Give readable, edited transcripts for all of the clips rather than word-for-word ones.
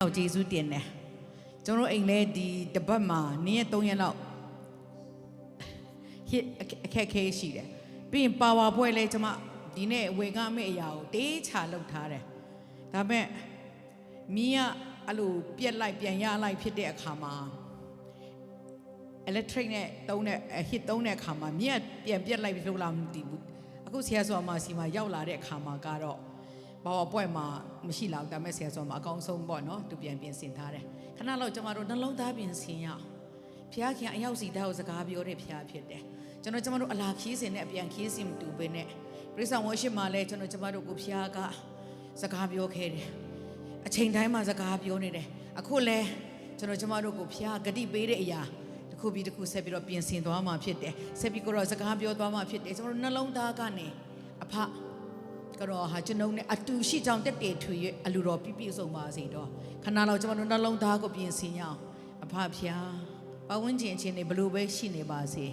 ကျေးဇူးတင်တယ်ကျွန်တော်အိမ်လဲဒီတပတ်မှာနေ့ရက်3ရက်လောက်ဟစ်အခက်ခဲရှိတယ်ပြီးရင်ပါဝါပွဲလဲကျွန်မဒီနေ့ဝေကမဲ့အရာကိုတေးချလုပ်ထားတယ်ဒါပေမဲ့မီးကအဲ့လိုပြက်လိုက်ပြန်ရလိုက်ဖြစ်တဲ့အခါမှာ electric နဲ့တုံးတဲ့ hit တုံးတဲ့အခါမှာမီးကပြန်ပြက်လိုက်လို့လားမသိဘူးအခုဆရာဆော်မှာစီမှာရောက်လာတဲ့အခါမှာကတော့ဘာပွဲမှာမရှိလောက်ဒါပေမဲ့ဆရာဆော်မှာအကောင်းဆုံးပေါ့နော်သူပြန်ပြင်ဆင်ထားတယ်ခဏလောက်ကျမတို့နှလုံးသားပြင်ဆင်ရအောင်ဖျားခင်အရောက်စီသားကိုစကားပြောတဲ့ဖျားဖြစ်တယ်ကျမတို့အလာခီးစင်နဲ့အပြန်ခီးစင်မတူဘဲနဲ့ပရိသတ်ဝရှိမှာလဲကျမတို့ကိုဖျားကစကားပြောခဲ့တယ်အချိန်တိုင်းမှာစကားပြောနေတယ်အခုလဲကျမတို့ကိုဖျားဂတိပေးတဲ့အရာတစ်ခုပြီးတစ်ခုဆက်ပြီးတော့ပြင်ဆင်သွားမှာဖြစ်တယ်ဆက်ပြီးတော့စကားပြောသွားမှာဖြစ်တယ်ကျမတို့နှလုံးသားကနေအဖကတော့ဟာကျွန်ုပ်နဲ့အတူရှိကြောင်းတက်တယ်ထွေ၍အလူတော်ပြည့်စုံပါစေတော့ခဏလောက်ကျမတို့နှလုံးသားကိုပြင်ဆင်ရအောင်အဖဖျားပတ်ဝန်းကျင်ချင်းတွေဘလို့ပဲရှိနေပါစေ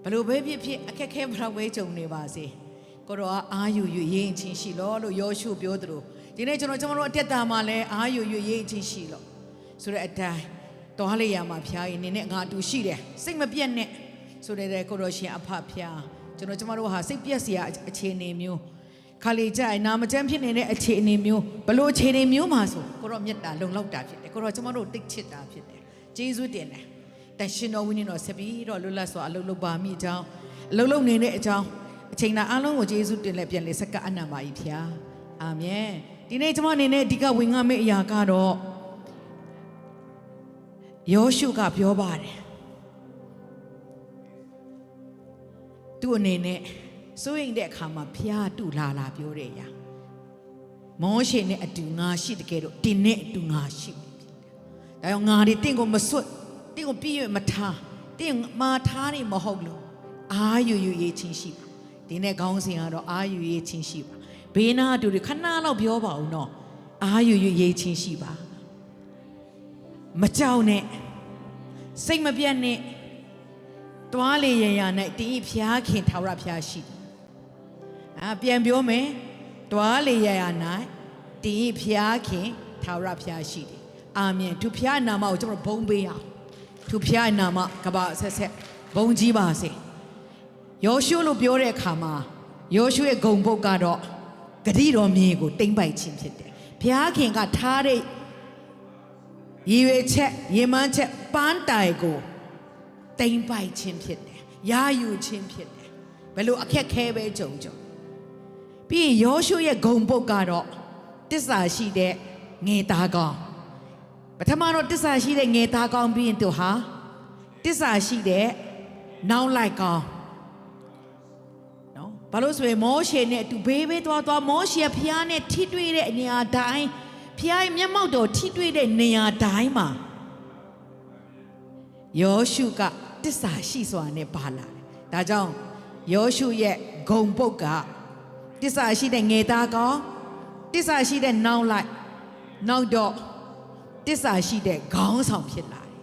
ဘလို့ပဲဖြစ်အခက်ခဲဘလောက်ပဲကြုံနေပါစေကိုတော့အားယူ၍ရင်းချင်းရှိလို့ယောရှုပြောသလိုဒီနေ့ကျွန်တော်အတက်တာမှာလဲအားယူ၍ရင်းချင်းရှိလို့ဆိုတဲ့အတိုင်းတော်လေးရမှာဖျားရင်နင်းနဲ့ငါအတူရှိတယ်စိတ်မပြတ်နဲ့ဆိုတဲ့ကိုတော့ရှင်အဖဖျားကျွန်တော်ဟာစိတ်ပြက်စရာအခြေအနေမျိုးခါလေကြိုင်နာမကျန်းဖြစ်နေတဲ့အခြေအနေမျိုးဘလို့အခြေအနေမျိုးမှာဆိုကိုတော့မြတ်တာလုံလောက်တာဖြစ်တယ်ကိုတော့ကျွန်တော်တို့တိတ်ချစ်တာဖြစ်တယ်ကျေးဇူးတင်တယ်တန်ရှင်တော်ဝိနည်းတော်ဆက်ပြီးတော့လွတ်လပ်စွာအလုပ်လုပ်ပါမိအကြောင်းအလုပ်လုပ်နေတဲ့အကြောင်းအချိန်တိုင်းအားလုံးကိုကျေးဇူးတင်လက်ပြန်လေစက္ကအနံပါ၏ဖျားအာမင်ဒီနေ့ကျွန်မအနေနဲ့အဓိကဝင်ငါမယ့်အရာကတော့ယောရှုကပြောပါတယ်သူ့အနေနဲ့စိုးရိမ်တဲ့အခါမှာဖျားတူလာပြောတဲ့အရာမောရှေနဲ့အတူငါရှိတကယ်တော့တင်းနဲ့အတူငါရှိဒါကြောင့်ငါတွေတင့်ကိုမစွတ်တင့်ကိုပြည့်ရမထားတင့်မာထားနေမဟုတ်လို့အာယူရေးချင်းရှိပါဒီနေ့ခေါင်းစဉ်ကတော့အာယူရေးချင်းရှိပါဘေးနာအတူတွေခဏလောက်ပြောပါဦးနော်အာယူရေးချင်းရှိပါမကြောက်နဲ့စိတ်မပြတ်နဲ့တွားလေရရ၌တင်းဖျားခင်ထာဝရဖျားရှိပြန်ပြောမယ်တွားလေရရ၌တင်းဖျားခင်ထာဝရဖျားရှိတယ်အာမင်သူဖျားနာမကိုကျွန်တော်ဘုန်းပေးအောင်သူဖျားနာမကဘာဆက်ဘုန်းကြီးပါစေယောရှုလို့ပြောတဲ့အခါမှာယောရှုရဲ့ဂုဏ်ပုဒ်ကတော့ဂတိတော်မြေကိုတိမ့်ပိုက်ခြင်းဖြစ်တယ်ဖျားခင်ကထားတဲ့ရည်ရွယ်ချက်ရည်မှန်းချက်ပန်းတိုင်ကိုတိမ့်ပိုက်ခြင်းဖြစ်တယ်ယာယူခြင်းဖြစ်တယ်ဘယ်လိုအခက်ခဲပဲကြုံပြီးရင်ယောရှုရဲ့ဂုဏ်ပုဒ်ကတော့တစ္ဆာရှိတဲ့ငယ်သားကောင်းပထမတော့တစ္ဆာရှိတဲ့ငယ်သားကောင်းပြီးရင်သူဟာတစ္ဆာရှိတဲ့နောက်လိုက်ကောင်းနော်ဘာလို့ဆိုရင်မောရှေနဲ့အတူဘေးသွားမောရှေဖျားနဲ့ထိတွေ့တဲ့နေရာတိုင်းဖျားရဲ့မျက်မှောက်တော်ထိတွေ့တဲ့နေရာတိုင်းမှာယောရှုကတစ္ဆာရှိစွာနဲ့ပါလာတယ်ဒါကြောင့်ယောရှုရဲ့ဂုဏ်ပုဒ်ကတစ္ဆာရှိတဲ့ငယ်သားကောင်းတစ္ဆာရှိတဲ့နောက်လိုက်နောက်တော့တစ္ဆာရှိတဲ့ခေါင်းဆောင်ဖြစ်လာတယ်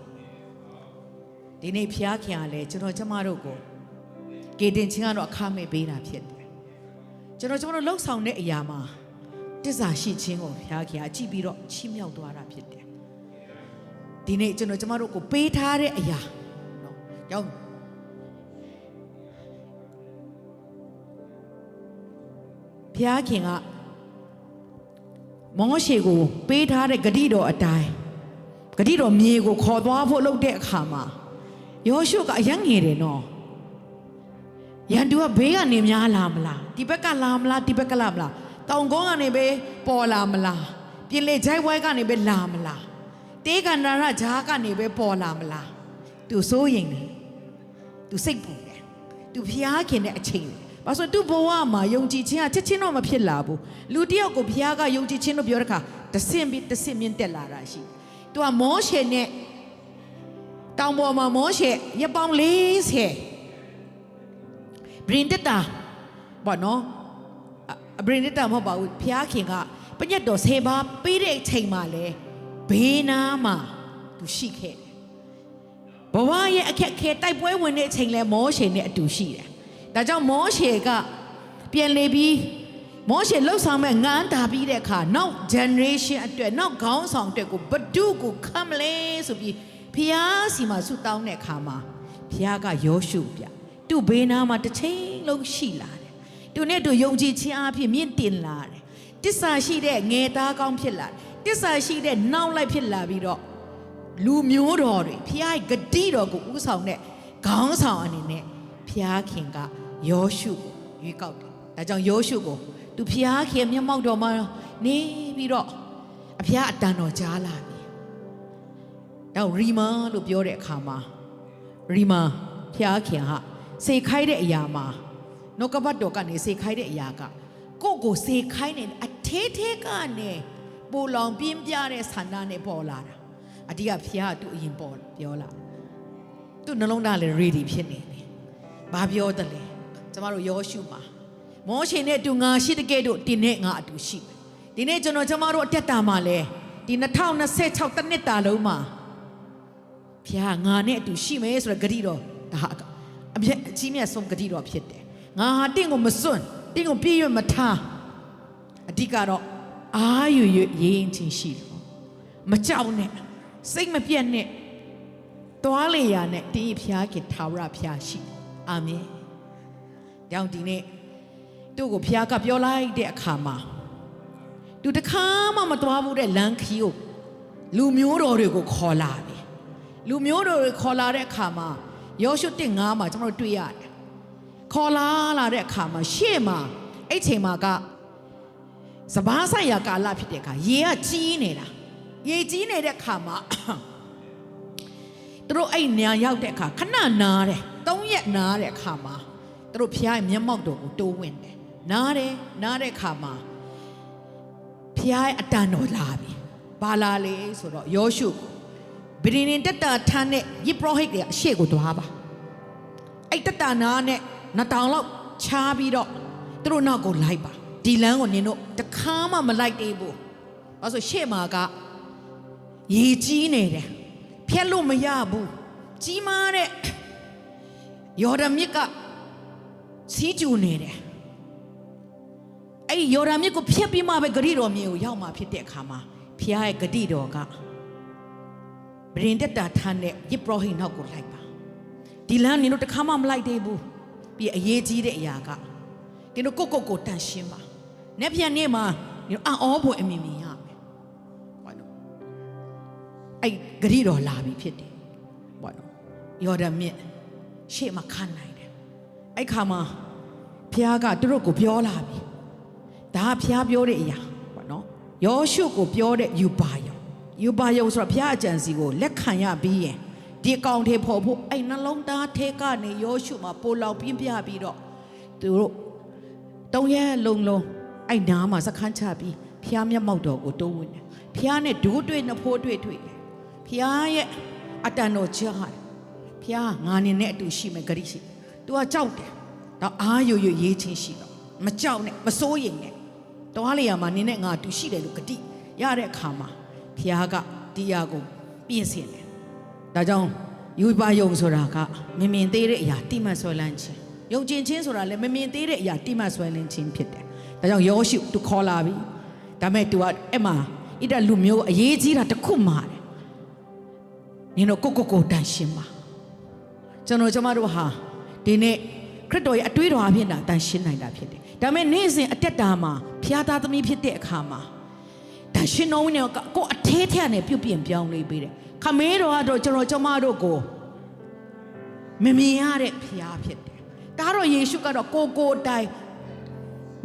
ဒီနေ့ဖျားခင်ကလည်းကျမတို့ကိုကေတင်ချင်းကတော့အခမဲ့ပေးတာဖြစ်တယ်ကျမတို့လှုပ်ဆောင်တဲ့အရာမှာတစ္ဆာရှိခြင်းကိုဖျားခင်ကကြည့်ပြီးတော့ချီးမြှောက်သွားတာဖြစ်တယ်ဒီနေ့ကျမတို့ကိုပေးထားတဲ့အရာနော်ကြောင့်ဘုရားခင်ကမောရှေကိုပေးထားတဲ့ဂတိတော်အတိုင်းဂတိတော်မြေကိုခေါ်သွားဖို့လုပ်တဲ့အခါမှာယောရှုကအယံငယ်တယ်နော်ရန်သူကဘေးကနေများလာမလားဒီဘက်ကလာမလားဒီဘက်ကလာမလားတောင်ကုန်းကနေပဲပေါ်လာမလားပြင်လေဂျိုက်ဝဲကနေပဲလာမလားတေးကန္နာရဂျားကနေပဲပေါ်လာမလားသူစိုးရင်တယ်သူစိတ်ပူတယ်သူဖျားခင်တဲ့အချိန်ဘာလို့သူဘဝမှာယုံကြည်ခြင်းကချက်ချင်းတော့မဖြစ်လာဘူးလူတယောက်ကိုဖျားကယုံကြည်ခြင်းလို့ပြောတဲ့အခါတဆင့်ပြီးတဆင့်မြင့်တက်လာတာရှိသူကမောရှေနဲ့တောင်ပေါ်မှာမောရှေရပောင်40ဘရင်တက်တာဘောနော်ဘရင်တက်တာမဟုတ်ပါဘူးဖျားခင်ကပညတ်တော်10ပါးပေးတဲ့အချိန်မှာလဲဘေးနားမှာသူရှိခဲ့တယ်ဘဝရဲ့အခက်ခဲတိုက်ပွဲဝင်တဲ့အချိန်လဲမောရှေနဲ့အတူရှိတယ်ဒါကြောင့်မောရှေကပြန်လေပြီး မောရှေလှုပ်ဆောင်မဲ့ငန်းတာပြီးတဲ့အခါနောက် generation အတွက်နောက်ခေါင်းဆောင်အတွက်ကိုဘဒုကိုခမ်းလဲဆိုပြီးဖျားစီမှာဆုတောင်းတဲ့အခါမှာဖျားကယောရှုပြသူ့ဘေးနားမှာတစ်ချိန်လုံးရှိလာတယ်သူနဲ့သူယုံကြည်ခြင်းအဖြစ်မြင့်တင်လာတယ်တစ္ဆာရှိတဲ့ငယ်သားကောင်းဖြစ်လာတယ်တစ္ဆာရှိတဲ့နောက်လိုက်ဖြစ်လာပြီးတော့လူမျိုးတော်တွေဖျားဂတိတော်ကိုဥဆောင်တဲ့ခေါင်းဆောင်အနေနဲ့ဖျားခင်ကယောရှုကိုရွေးကောက်တယ်ဒါကြောင့်ယောရှုကိုသူဖျားခင်မျက်မှောက်တော်မှာနေပြီးတော့အဖျားအတန်တော်ကြားလာပြီတော့ရီမာလို့ပြောတဲ့အခါမှာရီမာဖျားခင်ဟာစေခိုင်းတဲ့အရာမှာနှုတ်ကပတ်တော်ကနေစေခိုင်းတဲ့အရာကကိုစေခိုင်းနေအသေးသေးကနေပူလောင်ပြင်းပြတဲ့ဆန္ဒနဲ့ပေါ်လာတာအတိကဖျားသူ့အရင်ပေါ်ပြောလာသူ့နှလုံးသားလည်း ready ဖြစ်နေတယ်ဘာပြောတယ်လဲကျမတို့ယောရှုမှာမောရှေနဲ့အတူငါရှိတဲ့ကဲ့သို့ဒီနေ့ငါအတူရှိမယ်ဒီနေ့ကျမတို့အတက်တာမှာလဲဒီ2026တနှစ်တာလုံးမှာဖျားငါနဲ့အတူရှိမယ်ဆိုတဲ့ဂတိတော်ဒါအကြီးမြတ်ဆုံးဂတိတော်ဖြစ်တယ်ငါဟာတင့်ကိုမစွန့်တင့်ကိုပြည့်ရွတ်မထားအဓိကတော့အာယူရေးချင်းရှိတယ်မကြောက်နဲ့စိတ်မပြတ်နဲ့တွားလေရနဲ့တင်းဖျားခင်ထာဝရဖျားရှိအာမင်ကြောင့်ဒီနေ့သူ့ကိုဖျားကပြောလိုက်တဲ့အခါမှာသူတခါမှမတွားဘူးတဲ့လမ်းခီးကိုလူမျိုးတော်တွေကိုခေါ်လာပြီလူမျိုးတော်တွေခေါ်လာတဲ့အခါမှာယောရှု1:9မှာကျွန်တော်တို့တွေ့ရတယ်ခေါ်လာတဲ့အခါမှာရှေ့မှာအဲ့ချိန်မှာကစပားဆိုင်ရာကာလဖြစ်တဲ့အခါရေကကြီးနေတာရေကြီးနေတဲ့အခါမှာသူတို့အဲ့နေရာရောက်တဲ့အခါခဏနားတယ်3 ရက်နားတဲ့အခါမှာသူတို့ဖျားရဲ့မျက်မှောက်တော်ကိုတိုးဝင်တယ်နားတဲ့အခါမှာဖျားရဲ့အတန်တော်လာပြီဘာလာလဲဆိုတော့ယောရှုဗြိတိန်တက်တာထမ်းတဲ့ယေဘရဟိတ်ကအရှေ့ကိုသွားပါအဲ့တက်တာနားနဲ့2000လောက်ချားပြီးတော့သူတို့နောက်ကိုလိုက်ပါဒီလမ်းကိုနင်တို့တခါမှမလိုက်သေးဘူးအဲဆိုရှေ့မှာကရေကြီးနေတယ်ဖျက်လို့မရဘူးကြီးမားတဲ့ယော်ဒန်မြစ်ကစီးကျူနေတယ်အဲ့ယော်ဒန်မြစ်ကိုဖျက်ပြီးမှပဲဂရိတော်မြေကိုရောက်မှာဖြစ်တဲ့အခါမှာဖျားရဲ့ဂတိတော်ကဗြိတိန်တက်တာထမ်းတဲ့ယေဘရဟိတ်နောက်ကိုလိုက်ပါဒီလမ်းနင်တို့တခါမှမလိုက်သေးဘူးပြီးအရေးကြီးတဲ့အရာကဒီတို့ကိုတန်ရှင်းပါနေ့ပြန်နေ့မှာဒီတို့အောဖွယ်အမြင်မြင်ရမယ်ဘာလို့အဲ့ဂရိတော်လာပြီဖြစ်တယ်ဘာလို့ယော်ဒန်မြစ်ရှေ့မှာခန့်နိုင်တယ်အဲ့ခါမှာဖျားကသူတို့ကိုပြောလာပြီဒါကဖျားပြောတဲ့အရာဘာနော်ယောရှုကိုပြောတဲ့ယူပါယုံဆိုတော့ဖျားအကြံစီကိုလက်ခံရပြီးရင်ဒီအကောင်ထေဖို့ဖို့အဲ့နှလုံးသားထဲကနေယောရှုမှာပိုလောင်ပြင်းပြပြီးတော့သူတို့3 ရက်လုံးအဲ့နားမှာစခန်းချပြီးဖျားမျက်မှောက်တော်ကိုတိုးဝင်တယ်ဖျားနဲ့ဒူးတွေ့နှဖိုးတွေ့တယ်ဖျားရဲ့အတန်တော်ကြားဖျားငါနေနဲ့အတူရှိမယ်ဂရိရှိသူကကြောက်တယ်တော့အာယူရေးချင်းရှိတော့မကြောက်နဲ့မစိုးရိမ်နဲ့တွားလေရမှာနင်းနဲ့ငါအတူရှိတယ်လို့ဂတိရတဲ့အခါမှာဖျားကတရားကိုပြင်ဆင်တယ်ဒါကြောင့်ယူပါယုံဆိုတာကမမြင်သေးတဲ့အရာတိမှတ်ဆွဲလန်းခြင်းယုံကျင်ခြင်းဆိုတာလည်းမမြင်သေးတဲ့အရာတိမှတ်ဆွဲလန်းခြင်းဖြစ်တယ်ဒါကြောင့်ယောရှုသူခေါ်လာပြီဒါမဲ့ तू ကအဲ့မှာဣဒလူမျိုးအရေးကြီးတာတစ်ခုမှာတယ်နင်တို့ကိုတန်ရှင်းပါကျမတို့ဟာဒီနေ့ခရစ်တော်ရဲ့အတွေးတော်အဖြစ်တန်ရှင်းနိုင်တာဖြစ်တယ်ဒါမဲ့နေ့စဉ်အတက်တာမှာဖျားသားသမီးဖြစ်တဲ့အခါမှာတန်ရှင်းတော်ဝင်ကိုအသေးထက်နဲ့ပြုတ်ပြင်ပြောင်းလေးပေးတယ်ခမဲတော်ကတော့ကျမတို့ကိုမမြင်ရတဲ့ဖျားဖြစ်တယ်ဒါတော့ယေရှုကတော့ကိုတိုင်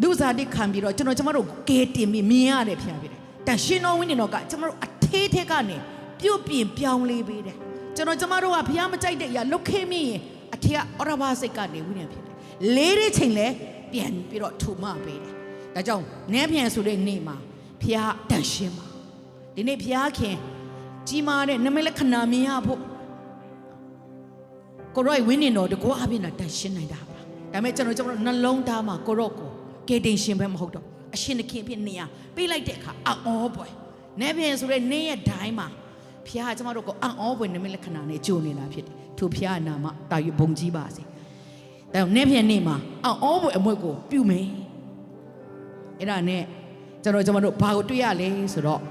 ဒုစရတိခံပြီးတော့ကျမတို့ကဲတင်ပြီးမြင်ရတဲ့ဖျားဖြစ်တယ်တန်ရှင်းတော်ဝင်တော်ကကျမတို့အသေးထက်ကနေပြုတ်ပြင်ပြောင်းလေးပေးတယ်ကျမတို့ကဖျားမကြိုက်တဲ့အရာလုတ်ခဲမိရင်အထက်ဩရဘစိတ်ကနေဝိညာဉ်ဖြစ်တယ်လေးတဲ့ချိန်လဲပြန်ပြီးတော့ထူမပေးတယ်ဒါကြောင့်နည်းပြန်ဆိုတဲ့နေ့မှာဖျားတန်ရှင်းပါဒီနေ့ဖျားခင်ကြီးမားတဲ့နမလက္ခဏာမြင်ရဖို့ကိုရောဝိညာဉ်တော်တကောအပြင်တန်ရှင်းနိုင်တာပါဒါပေမဲ့ကျွန်တော်နှလုံးသားမှာကိုရောကိုကယ်တင်ရှင်ပဲမဟုတ်တော့အရှင်သခင်ဖြစ်နေရပေးလိုက်တဲ့အခါအောပွဲနည်းပြန်ဆိုတဲ့နေ့ရဲ့ဒိုင်းမှာဖျားကျမတို့ကိုအောပွဲနမလက္ခဏာနဲ့ကြိုနေတာဖြစ်တယ်ထိုဖျားနာမတာယူဘုံကြီးပါစေဒါကြောင့်နေ့ပြန်နေ့မှာအောပွဲအမွေကိုပြုမယ် အဲ့ဒါနဲ့ကျွန်တော်တို့ဘာကိုတွေ့ရလဲဆိုတော့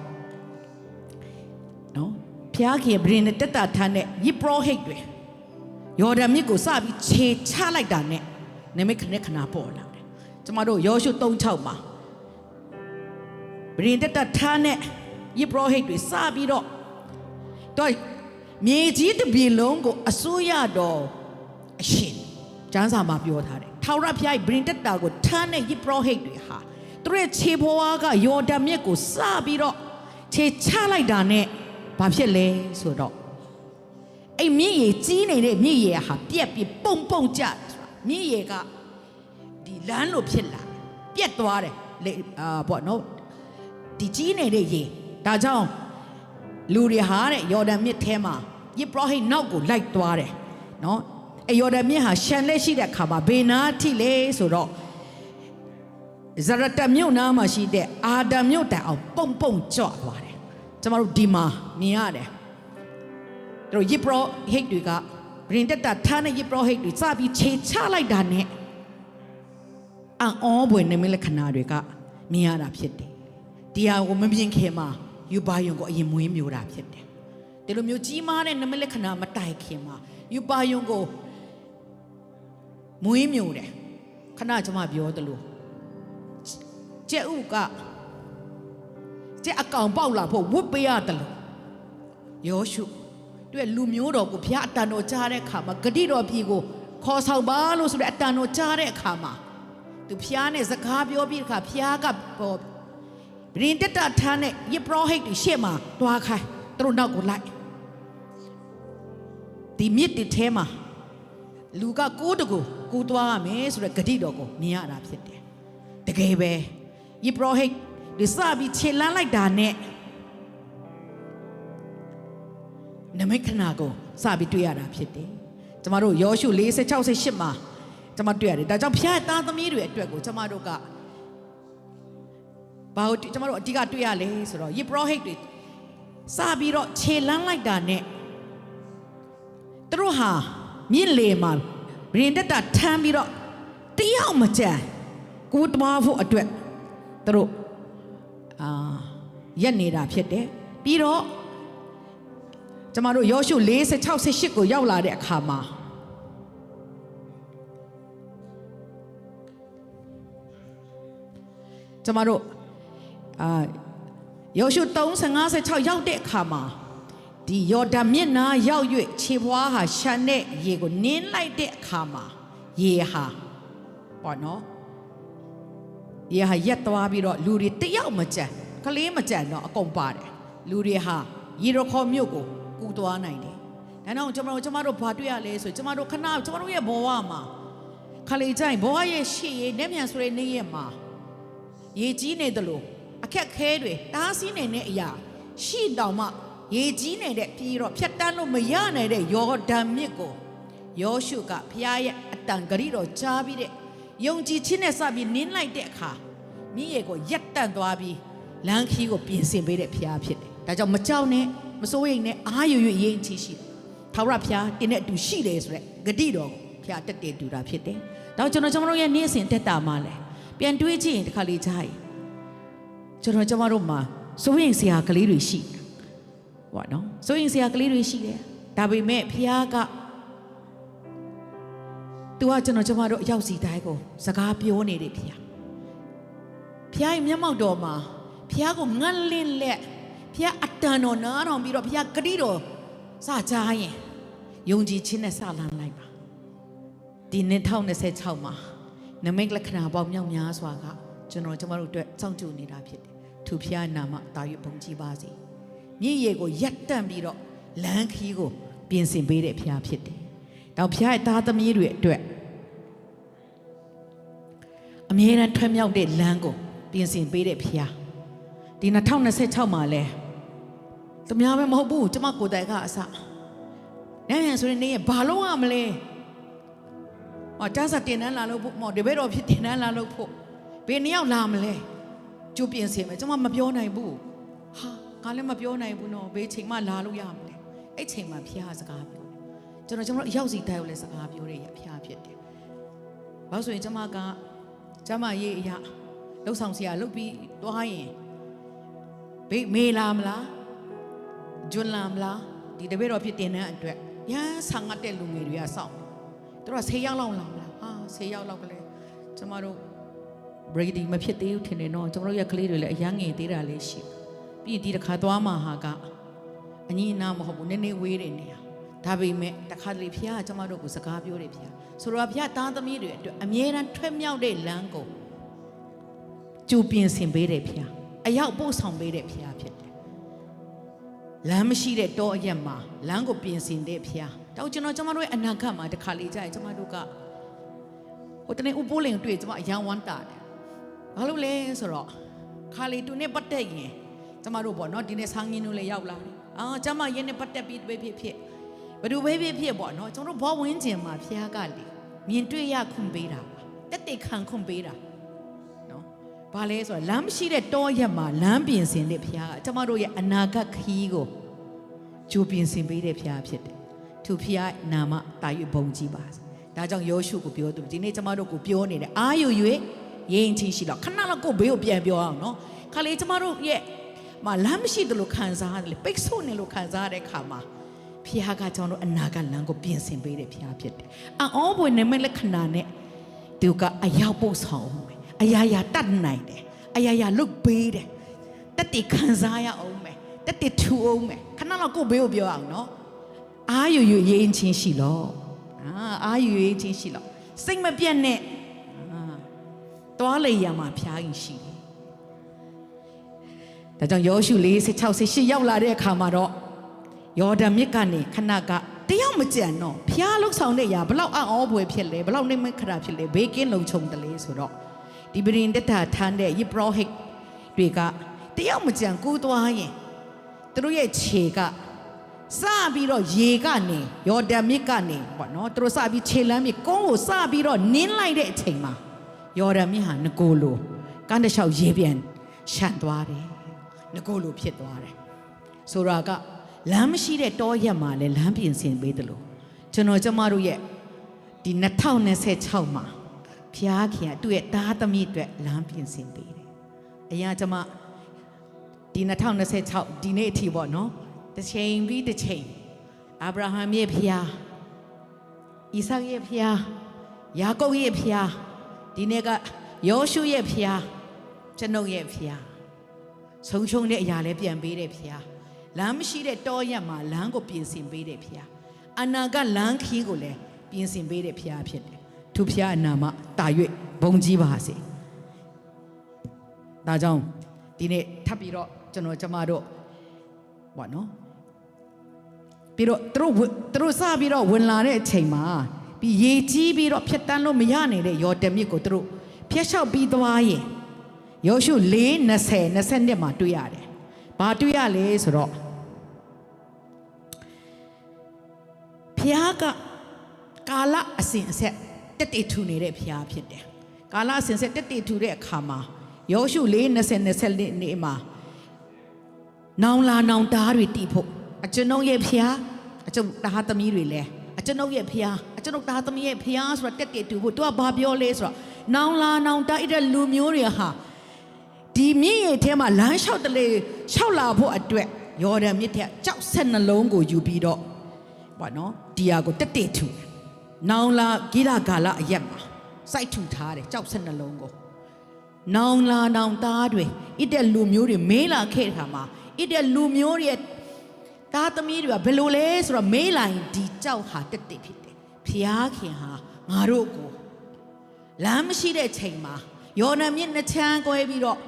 နော်ဖျားခင်ဗြင်နဲ့တက်တာထမ်းတဲ့ယစ်ပရောဟိတ်တွေယော်ဒန်မြစ်ကိုစပြီးခြေချလိုက်တာနဲ့နမိတ်ခနဲ့ခဏပေါ်လာတယ်ကျွန်တော်တို့ယောရှု3:6မှာဗြင်တက်တာထမ်းတဲ့ယစ်ပရောဟိတ်တွေစပြီးတော့မြေကြီးတစ်ပြည်လုံးကိုအစိုးရတော်အရှင်ကျမ်းစာမှာပြောထားတယ်ထာဝရဘုရားဗြင်တက်တာကိုထမ်းတဲ့ယစ်ပရောဟိတ်တွေဟာသူတို့ခြေဘဝကယော်ဒန်မြစ်ကိုစပြီးတော့ခြေချလိုက်တာနဲ့ဘာဖြစ်လဲဆိုတော့အဲ့မြစ်ရေကြီးနေတဲ့မြစ်ရေဟာပြက်ပြီးပုံပုံကျဆိုတာမြစ်ရေကဒီလမ်းလိုဖြစ်လာပြက်သွားတယ်ပေါ့နော်ဒီကြီးနေတဲ့ရေဒါကြောင့်လူတွေဟာတဲ့ယော်ဒန်မြစ်ထဲမှာယစ်ပရောဟိတ်နောက်ကိုလိုက်သွားတယ်နော်အဲ့ယော်ဒန်မြစ်ဟာရှန်လက်ရှိတဲ့ခါမှာဘေနာထိလေဆိုတော့ဇရတမြို့နားမှာရှိတဲ့အာဒံမြို့တိုင်အောင်ပုံပုံကျသွားတယ်ကျမတို့ဒီမှာမြင်ရတယ်တို့ယစ်ပရောဟိတ်တွေကဗြင်တက်တာထားတဲ့ယစ်ပရောဟိတ်တွေစပြီးခြေချလိုက်တာနဲ့အောဘွယ်နေမလက္ခဏာတွေကမြင်ရတာဖြစ်တယ်ဒီဟာကိုမမြင်ခင်မှာယူပါယုံကိုအရင်မွေးမျိုးတာဖြစ်တယ်ဒီလိုမျိုးကြီးမားတဲ့နမလက္ခဏာမတိုင်ခင်မှာယူပါယုံကိုမွေးမျိုးတယ်ခဏကျမပြောသလိုကျက်ဥကကျက်အကောင်ပေါက်လာဖို့ဝတ်ပေးရတယ်လို့ယောရှုတွေ့လူမျိုးတော်ကိုဘုရားအတန်တော်ကြားတဲ့အခါမှာဂတိတော်ပြည်ကိုခေါ်ဆောင်ပါလို့ဆိုတဲ့အတန်တော်ကြားတဲ့အခါမှာသူဘုရားနဲ့စကားပြောပြီးတဲ့အခါဘုရားကဗြင်တက်တာထားနဲ့ယစ်ပရောဟိတ်တွေရှေ့မှာတွားခိုင်းသူတို့နောက်ကိုလိုက်ဒီမြစ်တွေထဲမှာလူကကိုးတကူသွားရမယ်ဆိုတဲ့ဂတိတော်ကိုမြင်ရတာဖြစ်တယ်တကယ်ပဲယစ်ပရောဟိတ်ဒီစပြီးခြေလန်းလိုက်တာနဲ့နမိတ်ခဏကိုစပြီးတွေ့ရတာဖြစ်တယ်ကျမတို့ယောရှု46:8မှာကျမတွေ့ရတယ်ဒါကြောင့်ဖျားသားသမီးတွေအတွက်ကိုကျမတို့ကဘာလို့ကျမတို့အဓိကတွေ့ရလဲဆိုတော့ယစ်ပရောဟိတ်တွေစပြီးတော့ခြေလန်းလိုက်တာနဲ့သူတို့ဟာမြင့်လေမှာဗြင်တက်တာထမ်းပြီးတော့တယောက်မကြံကိုတမဖို့အတွက်သူတို့ရက်နေတာဖြစ်တယ်ပြီးတော့ကျမတို့ယောရှု46:8ကိုရောက်လာတဲ့အခါမှာကျမတို့ယောရှု3:15-16ရောက်တဲ့အခါမှာဒီယော်ဒန်မြစ်နားရောက်၍ခြေဘွားဟာရှန်တဲ့ရေကိုနင်းလိုက်တဲ့အခါမှာရေဟာပေါ့နော်ရေဟာရက်သွားပြီးတော့လူတွေတယောက်မကြံကလေးမကြံတော့အကုန်ပါတယ်လူတွေဟာယေရခေါမြို့ကိုကူသွားနိုင်တယ်ဒါကြောင့်ကျမတို့ဘာတွေ့ရလဲဆိုကျမတို့ခဏကျမတို့ရဲ့ဘဝမှာခလေးကြိုင်ဘဝရဲ့ရှေ့ရဲ့နဲ့မြန်ဆိုတဲ့နေ့ရက်မှာရေကြီးနေတယ်လို့အခက်ခဲတွေတားဆီးနေတဲ့အရာရှိတောင်မှရေကြီးနေတဲ့ပြီးတော့ဖြတ်တန်းလို့မရနိုင်တဲ့ယော်ဒန်မြစ်ကိုယောရှုကဖျားရဲ့အတန်ဂရိတော်ကြားပြီးတဲ့ယုံကြည်ခြင်းနဲ့စပြီးနင်းလိုက်တဲ့အခါမြစ်ရေကိုရက်တန့်သွားပြီးလမ်းခီးကိုပြင်ဆင်ပေးတဲ့ဖျားဖြစ်တယ်ဒါကြောင့်မကြောက်နဲ့မစိုးရိမ်နဲ့အားရရရင်ချီရှိတယ်ထာဝရဘုရားတင်းတဲ့အတူရှိတယ်ဆိုတဲ့ဂတိတော်ကိုဘုရားတက်တည်တူတာဖြစ်တယ်ဒါကြောင့်ကျွန်တော်ရဲ့နေ့စဉ်တက်တာမှလဲပြန်တွေးကြည့်ရင်တစ်ခါလေးကြားရင်ကျွန်တော်တို့မှာစိုးရိမ်စရာကလေးတွေရှိပေါ့နော်စိုးရိမ်စရာကလေးတွေရှိတယ်ဒါပေမဲ့ဘုရားကသူကကျွန်တော်တို့အရောက်စီတိုင်းကိုစကားပြောနေတယ်ဘုရားရဲ့မျက်မှောက်တော်မှာဘုရားကိုငတ်လင့်လက်ဘုရားအတန်တော်နားတော်ပြီးတော့ဘုရားဂတိတော်စကြားရင်ယုံကြည်ခြင်းနဲ့စလန်းလိုက်ပါဒီ2026မှာနမိတ်လက္ခဏာပေါင်းမြောက်များစွာကကျွန်တော်တို့အတွက်စောင့်ကြိုနေတာဖြစ်တယ်သူဘုရားနာမတာ၍ဘုန်းကြီးပါစေမြည်ရည်ကိုရက်တန့်ပြီးတော့လမ်းခီးကိုပြင်ဆင်ပေးတဲ့ဘုရားဖြစ်တယ်တော့ဘုရားရဲ့သားသမီးတွေအတွက်အမြဲတမ်းထွံ့မြောက်တဲ့လမ်းကိုပြင်ဆင်ပေးတဲ့ဘုရားဒီ2026မှာလဲတများပဲမဟုတ်ဘူးကျမကိုယ်တိုင်ကအစနဲ့ဟန်ဆိုရင်နေဘာလို့ရမလဲတန်းစာတင်တန်းလာလို့ဖို့ဒီဘက်တော့ဖြစ်တင်တန်းလာလို့ဖို့ဘယ်နှစ်ယောက်လာမလဲကျူပြင်ဆင်မယ်ကျမမပြောနိုင်ဘူးဟာငါလည်းမပြောနိုင်ဘူးနော်ဘယ်ချိန်မှလာလို့ရမလဲအဲ့ချိန်မှာဖျားစကားပြောကျွန်တော်ရောက်စီတိုင်းကိုလည်းစကားပြောရဖျားဖြစ်တယ်ဘာလို့ဆိုရင်ကျမရေးအရာ လှုပ်ဆောင်ဆရာလှုပ်ပြီးတွားရင်ဘေးမေလာမလားဂျွန်းလာမလားဒီတပည့်တော်ဖြစ်တင်တဲ့အတွက်ရမ်းဆာငတ်တဲ့လူငယ်တွေကစောင့်သူတို့10 ရောက်လောက်လာမလားဟာ10 ရောက်လောက်ကလေးကျမတို့ Brady မဖြစ်သေးဘူးထင်တယ်နော်ကျမတို့ရဲ့ကလေးတွေလည်းအရန်ငယ်သေးတာလည်းရှိပြီးဒီတစ်ခါသွားမှာဟာကအညီအနာမဟုတ်ဘူးနည်းနည်းဝေးတယ်နေရဒါပေမဲ့တခါတလေဖခင်ကကျမတို့ကိုစကားပြောတယ်ဖခင်ဆိုတော့ဖခင်သားသမီးတွေအတွက်အမြဲတမ်းထွက်မြောက်တဲ့လမ်းကိုကြိုပြင်ဆင်ပေးတယ်ဖခင်အရောက်ပို့ဆောင်ပေးတဲ့ဖခင်ဖြစ်တယ်လမ်းမရှိတဲ့တောအရက်မှာလမ်းကိုပြင်ဆင်တဲ့ဖခင်တော့ကျွန်တော်ကျမတို့ရဲ့အနာဂတ်မှာတခါလေကြာရင်ကျမတို့ကဟိုတနေ့ဥပိုးလင်တွေ့ကျမအရန်ဝမ်းတာတယ်ဘာလို့လဲဆိုတော့ခါလီတူနဲ့ပတ်သက်ရင်ကျမတို့ပေါ့နော်ဒီနေ့ဆောင်းရင်းတို့လည်းရောက်လာတယ်ကျမရင်းနဲ့ပတ်သက်ပြီးဖြစ်ဘယ်သူပဲဖြစ်ပေါ့နော်ကျွန်တော်ဘောဝင်းကျင်မှာဖခင်ကလေမြင်တွေ့ရခွင့်ပေးတာတက်တက်ခံခွင့်ပေးတာနော်ဘာလဲဆိုတော့လမ်းမရှိတဲ့တောရက်မှာလမ်းပြင်ဆင်တဲ့ဖခင်ကကျမတို့ရဲ့အနာဂတ်ခရီးကိုကြိုပြင်ဆင်ပေးတဲ့ဖခင်ဖြစ်တယ်သူဖခင်နာမတာ၍ဘုံကြီးပါစေဒါကြောင့်ယောရှုကိုပြောသူဒီနေ့ကျမတို့ကိုပြောနေတယ်အာယူ၍ရင်ချင်းရှိတော့ခဏလောက်ကိုဘေးကိုပြန်ပြောအောင်နော်ခါလေကျမတို့ရဲ့မလမ်းမရှိတယ်လို့ခံစားရတယ်လေပိတ်ဆို့နေလို့ခံစားရတဲ့ခါမှာဖခင်ကကျွန်တော်တို့အနာဂတ်လမ်းကိုပြင်ဆင်ပေးတဲ့ဖခင်ဖြစ်တယ်အော်ဘွေနေမဲ့လက္ခဏာနဲ့သူကအရောက်ပို့ဆောင်မယ်အရာရာတတ်နိုင်တယ်အရာရာလုတ်ပေးတယ်တက်တည်ခံစားရအောင်မယ်တက်တည်ထူအောင်မယ်ခဏလောက်ကိုဘေးကိုပြောအောင်နော်အာယူရင်ချင်းရှိလို့အာယူရင်ချင်းရှိလို့စိတ်မပြတ်နဲ့တွားလေရမှာဖျားရင်ရှိတယ်ဒါကြောင့်ယောရှု46ရောက်လာတဲ့အခါမှာတော့ယော်ဒန်မြစ်ကနေခဏကတယောက်မကြံတော့ဖျားလုဆောင်တဲ့ຢာဘလောက်အော်ဘွယ်ဖြစ်လဲဘလောက်နေမခရာဖြစ်လဲဘေးကင်းလုံခြုံတယ်လေဆိုတော့ဒီပရင်တက်တာထမ်းတဲ့ယေဘရဟိတ်တွေကတယောက်မကြံကူးသွားရင်သူတို့ရဲ့ခြေကစပြီးတော့ရေကနေယော်ဒန်မြစ်ကနေပေါ့နော်သူတို့စပြီးခြေလမ်းမြစ်ကုန်းကိုစပြီးတော့နင်းလိုက်တဲ့အချိန်မှာယော်ဒန်မြစ်ဟာငကိုလိုကမ်းတစ်လျှောက်ရေပြန်ရှန့်သွားတယ်ငကိုလိုဖြစ်သွားတယ်ဆိုတာကလမ်းမရှိတဲ့တောရက်မှာလည်းလမ်းပြင်ဆင်ပေးတယ်လို့ကျွန်တော်ကျမတို့ရဲ့ဒီ2026မှာဖျားခင်ကသူ့ရဲ့သားသမီးအတွက်လမ်းပြင်ဆင်ပေးတယ်အရာကျမဒီ2026ဒီနေ့အထိပေါ့နော်တစ်ချိန်ပြီးတစ်ချိန်အာဗြဟံရဲ့ဖျားဣဆာက်ရဲ့ဖျားယာကုပ်ရဲ့ဖျားဒီနေ့ကယောရှုရဲ့ဖျားကျွန်ုပ်ရဲ့ဖျားဆုံးရှုံးတဲ့အရာလည်းပြန်ပေးတဲ့ဖျားလမ်းမရှိတဲ့တောရက်မှာလမ်းကိုပြင်ဆင်ပေးတဲ့ဖျားအနာကလမ်းခီးကိုလည်းပြင်ဆင်ပေးတဲ့ဖျားဖြစ်တယ်သူဖျားအနာမတာ၍ဘုံကြီးပါစေဒါကြောင့်ဒီနေ့ထပ်ပြီးတော့ကျမတို့ပေါ့နော်ပြီးတော့သူတို့စပြီးတော့ဝင်လာတဲ့အချိန်မှာပြီးရေကြီးပြီးတော့ဖြတ်တန်းလို့မရနေတဲ့ယော်ဒန်မြစ်ကိုသူတို့ဖျက်လျှောက်ပြီးသွားရင်ယောရှု4:20မှာတွေ့ရတယ်ဘာတွေ့ရလဲဆိုတော့ဖျားကကာလအစဉ်အဆက်တက်တည်ထူနေတဲ့ဖျားဖြစ်တယ်ကာလအစဉ်ဆက်တက်တည်ထူတဲ့အခါမှာယောရှု4:20နေ့မှာနောင်လာနောင်သားတွေတည်ဖို့အကျွန်ုပ်ရဲ့ဖျားအကျွန်ုပ်သားသမီးတွေလည်းအကျွန်ုပ်ရဲ့ဖျားအကျွန်ုပ်သားသမီးရဲ့ဖျားဆိုတာတက်တည်ထူဖို့သူကဘာပြောလဲဆိုတော့နောင်လာနောင်သားအဲ့တဲ့လူမျိုးတွေဟာဒီမြင့်ရဲ့ထဲမှာလမ်းလျှောက်တလေလျှောက်လာဖို့အတွက်ယော်ဒန်မြစ်ထဲကြောက်ဆက်နှလုံးကိုယူပြီးတော့ဘာနော်ဒီယာကိုတက်တက်ထူနောင်လာဂိရဂါလအရက်မှာစိုက်ထူထားတယ်ကြောက်ဆက်နှလုံးကိုနောင်လာနောင်သားတွေဣတဲ့လူမျိုးတွေမေးလာခဲ့တဲ့အခါမှာဣတဲ့လူမျိုးတွေသားသမီးတွေကဘယ်လိုလဲဆိုတော့မေးလာရင်ဒီကြောက်ဟာတက်တက်ဖြစ်တယ်ဖျားခင်ဟာငါတို့ကိုလမ်းမရှိတဲ့ချိန်မှာယော်ဒန်မြစ်နှစ်ချမ်းကွဲပြီးတော့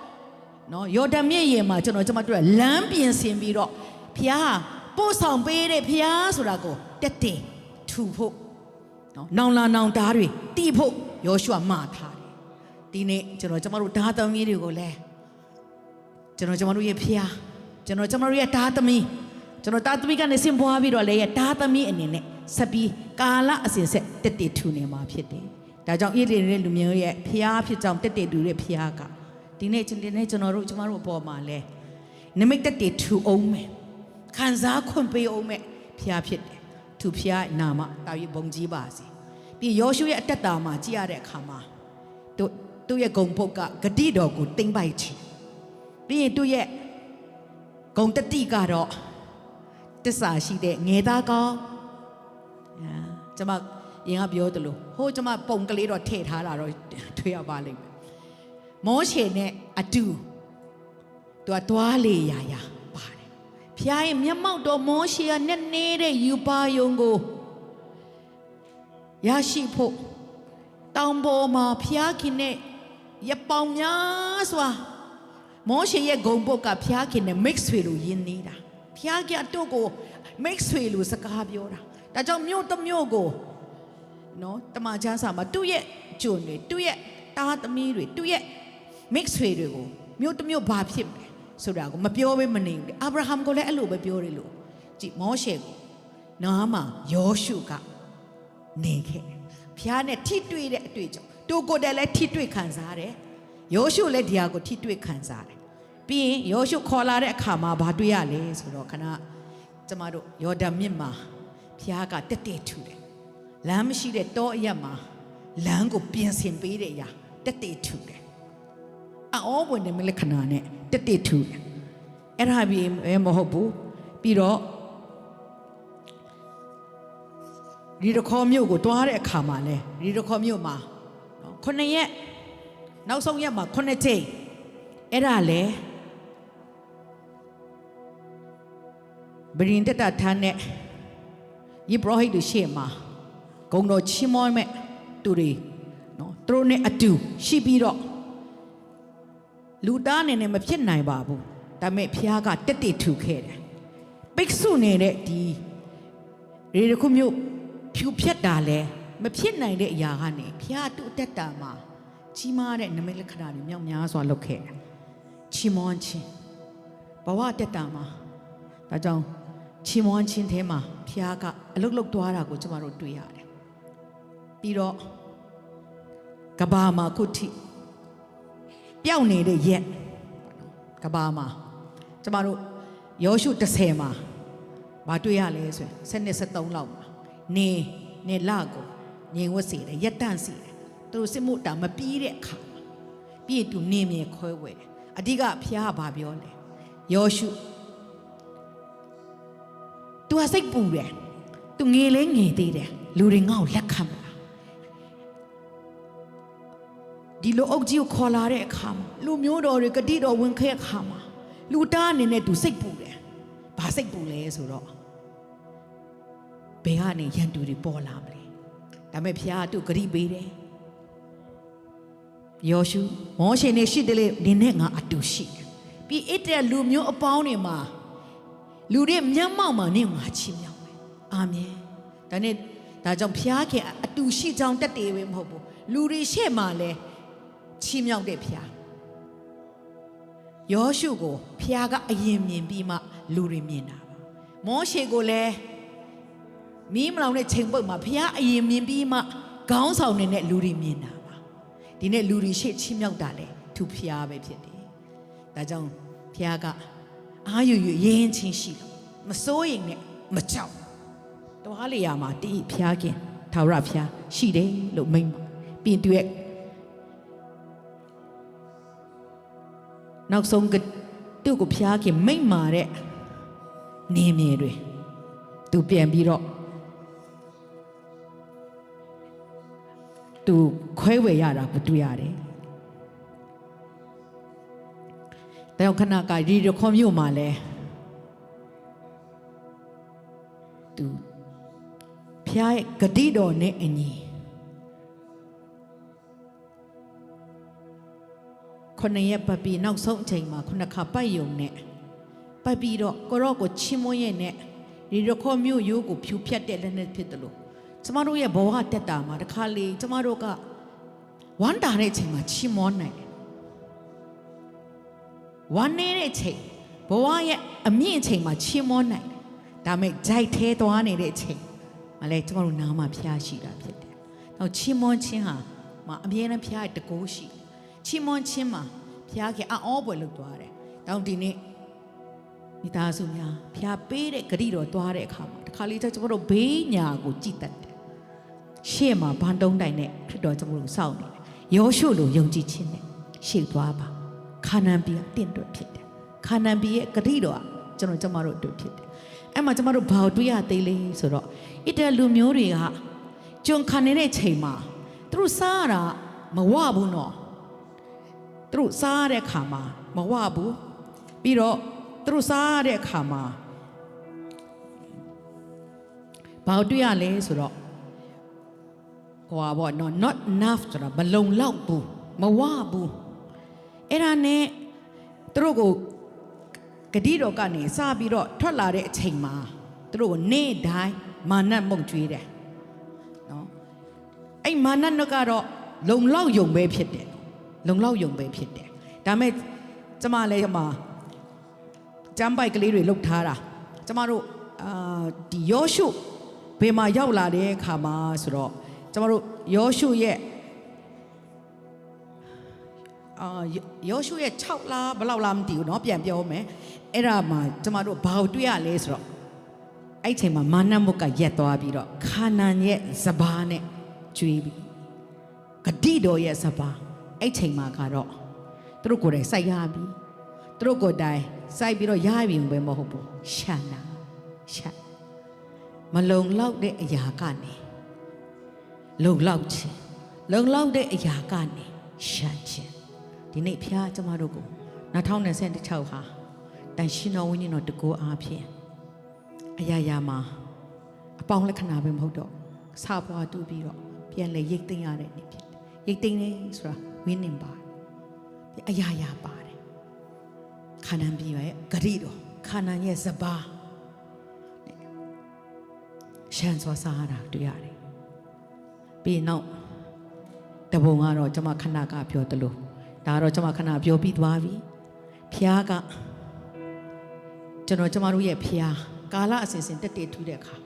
နော်ယော်ဒန်မြစ်ရေမှာကျမတို့လမ်းပြင်ဆင်ပြီးတော့ဖျားပို့ဆောင်ပေးတဲ့ဖျားဆိုတာကိုတက်တက်ထူဖို့နော်နောင်လာနောင်သားတွေတီးဖို့ယောရှုမှာထားတယ်ဒီနေ့ကျမတို့ဓာသမီးတွေကိုလည်းကျမတို့ရဲ့ဖျားကျမတို့ရဲ့ဓာသမီးဓာသမီးကနေဆင်ပွားပြီးတော့လည်းဓာသမီးအနေနဲ့ဆက်ပြီးကာလအစဉ်ဆက်တက်တက်ထူနေမှာဖြစ်တယ်ဒါကြောင့်ဣသရေလလူမျိုးရဲ့ဖျားဖြစ်ကြောင်းတက်တက်တူတဲ့ဖျားကဒီနေ့ကျမတို့အပေါ်မှာလဲနမိတ်တက်တက်ထူအောင်မယ်ခံစားခွင့်ပေးအောင်မယ်ဖျားဖြစ်တယ်သူဖျားနာမတာ၍ဘုံကြီးပါစေပြီးယောရှုရဲ့အတက်တာမှာကြည့်ရတဲ့အခါမှာတို့ သူ့ရဲ့ဂုံပုတ်ကဂတိတော်ကိုသိမ့်ပိုက်ချင်ပြီးရင်သူ့ရဲ့ဂုံတတိကတော့တစ္ဆာရှိတဲ့ငယ်သားကောင်းကျွန်မရင်ကပြောတယ်လို့ဟိုကျွန်မပုံကလေးတော့ထည့်ထားတာတော့တွေ့ရပါလိမ့်မယ်မောရှေနဲ့အတူသူကသွားလေရာပါတယ်ဖျားရဲ့မျက်မှောက်တော်မောရှေကနဲ့နေတဲ့ယူပါယုံကိုရရှိဖို့တောင်ပေါ်မှာဖျားခင်နဲ့ရပောင်များစွာမောရှေရဲ့ဂုံပုတ်ကဖျားခင်နဲ့ mix ဆွေလို့ယဉ်နေတာဖျားခင်အတို့ကို mix ဆွေလို့စကားပြောတာဒါကြောင့်မြို့တစ်မြို့ကိုနော်တမန်ကျမ်းစာမှာသူ့ရဲ့ဂျွန်တွေသူ့ရဲ့တားသမီးတွေသူ့ရဲ့ mix ဆွေတွေကိုမြို့တစ်မြို့ဘာဖြစ်မယ်ဆိုတာကိုမပြောဘဲမနေဘူးအာဗြဟံကိုလည်းအဲ့လိုပဲပြောတယ်လို့ကြည်မောရှေကိုနားမှာယောရှုကနေခဲ့ဖျားနဲ့ထိတွေ့တဲ့အတွေ့အကြုံသူကိုယ်တည်းလည်းထိတွေ့ခံစားတယ်ယောရှုလည်းဒီဟာကိုထိတွေ့ခံစားတယ်ပြီးရင်ယောရှုခေါ်လာတဲ့အခါမှာဘာတွေ့ရလဲဆိုတော့ခဏကျမတို့ယော်ဒန်မြစ်မှာဖျားကတက်တက်ထူတယ်လမ်းမရှိတဲ့တောအရက်မှာလမ်းကိုပြင်ဆင်ပေးတဲ့အရာတက်တက်ထူတယ်အောဝင်တယ်မလက္ခဏာနဲ့တက်တက်ထူတယ်အဲ့ဒါပြီးမဟုတ်ဘူးပြီးတော့ရီဒခေါ်မြို့ကိုတွားတဲ့အခါမှာလဲရီဒခေါ်မြို့မှာ9ရက်နောက်ဆုံးရက်မှာ9ချိန်အဲ့ဒါလဲဘရင်တက်တာထမ်းနဲ့ယေဘရဟိတ်တို့ရှေ့မှာဂုံတော်ချီးမွမ်းမဲ့သူတွေနော်သူတို့နဲ့အတူရှိပြီးတော့လူသားအနေနဲ့မဖြစ်နိုင်ပါဘူးဒါပေမဲ့ဖျားကတက်တက်ထူခဲ့တယ်ပိတ်ဆုနေတဲ့ဒီရေတခုမျိုးဖြူဖြတ်တာလဲမဖြစ်နိုင်တဲ့အရာကနေဖျားသူ့တက်တာမှာကြီးမားတဲ့နမိတ်လက္ခဏာတွေမြောက်များစွာလုပ်ခဲ့တယ်ချီးမွမ်းခြင်းဘဝတက်တာမှာဒါကြောင့်ချီးမွမ်းခြင်းထဲမှာဖျားကအလုတ်လုတ်သွားတာကိုကျမတို့တွေ့ရတယ်ပြီးတော့ကဘာမှာခုထိပျောက်နေတဲ့ရက်ကဘာမှာကျမတို့ယောရှု30မှာမတွေ့ရလဲဆိုရင်7-73လောက်မှာနေလကိုငြိမ်ဝတ်စေတယ်ရက်တန့်စေတယ်သူတို့စစ်မှုတာမပြီးတဲ့အခါပြည့်တူနေမြေခွဲဝဲတယ်အဓိကဖျားကဘာပြောလဲယောရှုသူကစိတ်ပူတယ်သူငေလေးငေသေးတယ်လူတွေငါ့ကိုလက်ခံမလားဒီလိုအုပ်ကြီးကိုခေါ်လာတဲ့အခါမှာလူမျိုးတော်တွေကတိတော်ဝင်ခဲ့အခါမှာလူတားအနေနဲ့သူစိတ်ပူတယ်ဘာစိတ်ပူလဲဆိုတော့ဘယ်ကနေရန်သူတွေပေါ်လာမလဲဒါပေမဲ့ဖျားသူဂရိပေးတယ်ယောရှုမောရှေနဲ့ရှိတယ်လေနင်းနဲ့ငါအတူရှိတယ်ပြီးအဲ့တဲ့လူမျိုးအပေါင်းတွေမှာလူတွေမျက်မှောက်မှာနင်းငါချီးမြှောက်မယ်အာမင်ဒါကြောင့်ဖျားခင်အတူရှိကြောင်းတက်တယ်ပဲမဟုတ်ဘူးလူတွေရှေ့မှာလဲချီးမြှောက်တဲ့ဖျားယောရှုကိုဖျားကအရင်မြင်ပြီးမှလူတွေမြင်တာပါမောရှေကိုလည်းမီးမလောင်တဲ့ချိန်ပုတ်မှာဖျားအရင်မြင်ပြီးမှခေါင်းဆောင်နေတဲ့လူတွေမြင်တာပါဒီနေ့လူတွေရှေ့ချီးမြှောက်တာလေသူဖျားပဲဖြစ်တယ်ဒါကြောင့်ဖျားကအာယူရင်ချင်းရှိလို့မစိုးရင်နဲ့မကြောက်တွားလေရမှာတိဖျားခင်ထာဝရဖျားရှိတယ်လို့မိန့်ပြင်သူရဲ့နောက်ဆုံးသူ့ကိုဖျားခင်မိန့်မာတဲ့နေမြေတွေသူပြန်ပြီးတော့သူခွဲဝေရတာကိုတွေ့ရတယ်။ဒါကြောင့်ခဏကရီရခေါ်မြို့မှာလဲသူဖျားရဲ့ဂတိတော်နဲ့အညီ9ရက်ပတ်ပြီးနောက်ဆုံးအချိန်မှာ9ခါပတ်ယုံနဲ့ပတ်ပြီးတော့ကိုရော့ကိုချီးမွမ်းရဲ့နဲ့ရီရခေါ်မြို့ရိုးကိုဖြူဖြတ်တဲ့လက်နဲ့ဖြစ်တယ်လို့ကျမတို့ရဲ့ဘဝတက်တာမှာတခါလေကျမတို့ကဝမ်းတာတဲ့အချိန်မှာချီးမွမ်းနိုင်တယ်ဝမ်းနေတဲ့အချိန်ဘဝရဲ့အမြင့်အချိန်မှာချီးမွမ်းနိုင်တယ်ဒါပေမဲ့ဂျိုက်သေးသွားနေတဲ့အချိန်မလဲကျမတို့နားမှာဖျားရှိတာဖြစ်တယ်။နောက်ချီးမွမ်းခြင်းဟာအမြဲတမ်းဖျားရဲ့တကိုးရှိချီးမွမ်းခြင်းမှာဖျားကအောပွဲလုပ်သွားတယ်။တောင်းဒီနေ့မိသားစုများဖျားပေးတဲ့ဂရိတော်သွားတဲ့အခါမှာတခါလေကျမတို့ဘေးညာကိုကြည်တတ်တယ်။ရှေ့မှာဘန်တုံးတိုင်နဲ့ခရစ်တော်ကျမတို့စောင့်နေတယ်။ ယောရှုလိုယုံကြည်ခြင်းနဲ့ရှေ့သွားပါခါနန်ပြည်တင့်တွက်ဖြစ်တယ်ခါနန်ပြည်ရဲ့ဂတိတော်ကကျွန်တော်တို့အတွက်ဖြစ်တယ်အဲ့မှာကျွန်တော်တို့ဘာကိုတွေ့ရသေးလဲဆိုတော့ဣတလူမျိုးတွေကကျွန်ခံနေတဲ့ချိန်မှာသူတို့စားရတာမဝဘူးနော်သူတို့စားရတဲ့ခါမှာမဝဘူးပြီးတော့သူတို့စားရတဲ့ခါမှာဘာကိုတွေ့ရလဲဆိုတော့ဟိုပါနော် not enough ဆိုတာမလုံလောက်ဘူးမဝဘူးအဲ့ဒါနဲ့သူတို့ကိုဂတိတော်ကနေစပြီးတော့ထွက်လာတဲ့အချိန်မှာသူတို့ကိုနေ့တိုင်းမာနမုံကျွေးတယ်နော်အဲ့မာနတော့ကတော့လုံလောက်ယုံပဲဖြစ်တယ်လုံလောက်ယုံပဲဖြစ်တယ်ဒါမဲ့ကျမလည်းကျမ်းပိုက်ကလေးတွေလုတ်ထားတာကျမတို့ဒီယောရှုဘယ်မှာရောက်လာတဲ့အခါမှာဆိုတော့ကျမတို့ယောရှုရဲ့ယောရှုရဲ့6လဘယ်လောက်လားမသိဘူးเนาะပြန်ပြောမယ်အဲ့ဒါမှကျမတို့ဘာကိုတွေ့ရလဲဆိုတော့အဲ့ချိန်မှာမာနမုတ်ကရက်သွားပြီးတော့ခါနန်ရဲ့စပါးနဲ့ကျွေးပြီးဂတိတော်ရဲ့စပါးအဲ့ချိန်မှာကတော့သူတို့ကိုယ်တိုင်စိုက်ရပြီသူတို့ကိုယ်တိုင်စိုက်ပြီးတော့ရပြီပဲမဟုတ်ဘူးရှာနာရှာမလုံလောက်တဲ့အရာကနေလုံလောက်ခြင်းလုံလောက်တဲ့အရာကနေရှာခြင်းဒီနေ့ဖခင်ကျမတို့ကို2026ဟာတန်ရှင်တော်ဝိညာဉ်တော်တကူအားဖြင့်အရာရာမှာအပေါင်းလက္ခဏာပဲမဟုတ်တော့စပွားတူပြီးတော့ပြန်လေရိတ်သိမ်းရတဲ့နေ့ဖြစ်တယ်ရိတ်သိမ်းနေဆိုတာဝိညာဉ်ပါအရာရာပါတယ်ခါနန်ပြည်ရဲ့ဂရိတော်ခါနန်ရဲ့စပါးရှမ်းစွာစားရတာတွေ့ရတယ်ပြီးနောက်တပုံကတော့ကျွန်မခဏကပြောသလိုဒါတော့ကျွန်မခဏပြောပြီးသွားပြီဖျားကကျွန်မတို့ရဲ့ဖျားကာလအစဉ်စဉ်တက်တည်ထူးတဲ့အခါ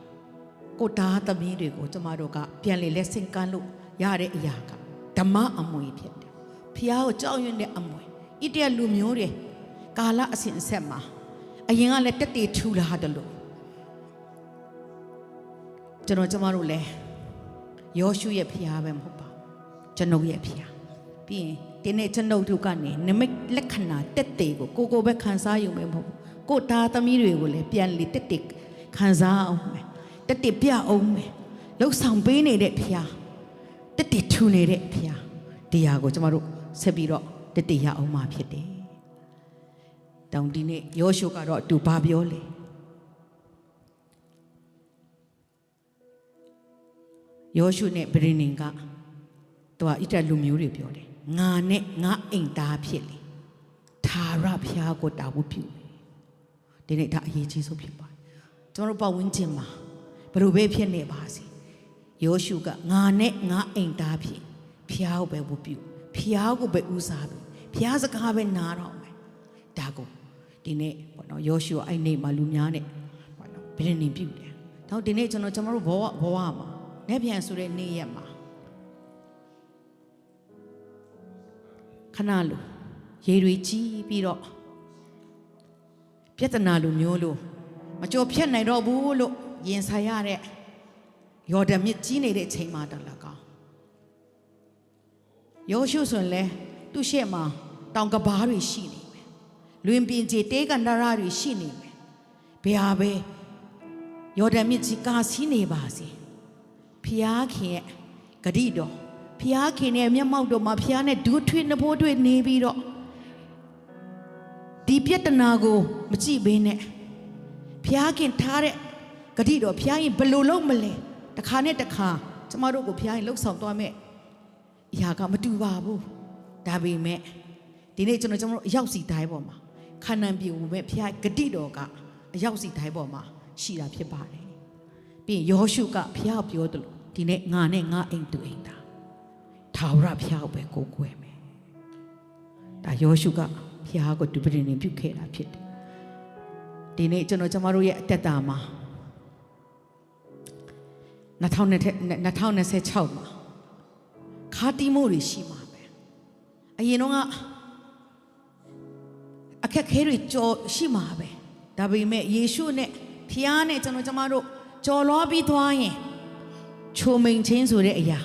ကိုတားသမီးတွေကိုကျွန်မတို့ကပြန်လေလက်ဆင့်ကမ်းလို့ရတဲ့အရာကဓမ္မအမွေဖြစ်တယ်ဖျားကိုကြောက်ရွံ့တဲ့အမွေဣတရလူမျိုးတွေကာလအစဉ်အဆက်မှာအရင်ကလည်းတက်တည်ထူလာတယ်လို့ကျွန်မတို့လည်းယောရှုရဲ့ဖျားပဲမဟုတ်ပါကျွန်ုပ်ရဲ့ဖျားပြီးရင်ဒီနေ့ကျွန်ုပ်တို့ကနေနမိတ်လက္ခဏာတက်တေကိုကိုပဲခံစားရုံပဲမဟုတ်ဘူးကိုသားသမီးတွေကိုလည်းပြန်လေတက်တေခံစားအောင်မယ်တက်တေပြအောင်မယ်လှုပ်ဆောင်ပေးနေတဲ့ဖျားတက်တေထူနေတဲ့ဖျားတရားကိုကျွန်တော်တို့ဆက်ပြီးတော့တက်တေရအောင်မှာဖြစ်တယ်တောင်ဒီနေ့ယောရှုကတော့သူဘာပြောလဲယောရှုနဲ့ဗြိနင်ကသူကဣတလူမျိုးတွေပြောတယ်ငါနဲ့ငါအိမ်သားဖြစ်လေသာရဖျားကိုတာဝတ်ပြုဒီနေ့ဒါအရေးကြီးဆုံးဖြစ်ပါတယ်ကျွန်တော်တို့ပတ်ဝန်းကျင်မှာဘယ်လိုပဲဖြစ်နေပါစေယောရှုကငါနဲ့ငါအိမ်သားဖြစ်ဖျားကိုပဲဝတ်ပြုဖျားကိုပဲဦးစားပြီးဖျားစကားပဲနားတော့မယ်ဒါကိုဒီနေ့ပေါ့နော်ယောရှုအဲ့နေ့မှာလူများနဲ့ပေါ့နော်ဗြိနင်ပြုတယ်တော့ဒီနေ့ကျွန်တော်တို့ဘဝမှာနဲ့ပြန်ဆိုတဲ့နေ့ရက်မှာခဏလိုရေတွေကြီးပြီးတော့ပြဿနာလိုမျိုးလို့မကြော်ဖြတ်နိုင်တော့ဘူးလို့ရင်ဆိုင်ရတဲ့ယော်ဒန်မြစ်ကြီးနေတဲ့အချိန်မှာတလကောင်းယောရှုဆိုရင်လဲသူ့ရှေ့မှာတောင်ကဘာတွေရှိနေမယ်လွင်ပြင်ကြီးတေးကန်ဒရာတွေရှိနေမယ်ဘယ်ဟာပဲယော်ဒန်မြစ်ကြီးကာစီးနေပါစေဖျားခင်ရဲ့ဂတိတော်ဖျားခင်ရဲ့မျက်မှောက်တော်မှာဖျားနဲ့ဒူးထွေးနှဖိုးထွေးနေပြီးတော့ဒီပြဿနာကိုမကြည့်ဘဲနဲ့ဖျားခင်ထားတဲ့ဂတိတော်ဖျားရင်ဘယ်လိုလုပ်မလဲတစ်ခါနဲ့တစ်ခါကျမတို့ကိုဖျားရင်လှုပ်ဆောင်သွားမယ်အရာကမတူပါဘူးဒါပေမဲ့ဒီနေ့ကျွန်တော်အရောက်စီတိုင်းပေါ်မှာခါနန်ပြည်ဝင်မဲ့ဖျားဂတိတော်ကအရောက်စီတိုင်းပေါ်မှာရှိတာဖြစ်ပါတယ်ပြီးယောရှုကဖျားပြောတယ်လို့ဒီနေ့ငါနဲ့ငါအိမ်သူအိမ်သားထာဝရဖျားကိုပဲကိုးကွယ်မယ်ဒါယောရှုကဖျားကိုဒုပတိနေပြုခဲ့တာဖြစ်တယ်ဒီနေ့ကျွန်တော်တို့ရဲ့အသက်တာမှာ2026မှာခါတီးမှုတွေရှိမှာပဲအရင်တော့အခက်ခဲတွေကြော်ရှိမှာပဲဒါပေမဲ့ယေရှုနဲ့ဖျားနဲ့ကျွန်တော်တို့ကြော်လွားပြီးသွားရင်ချိုမိန်ချင်းဆိုတဲ့အရာ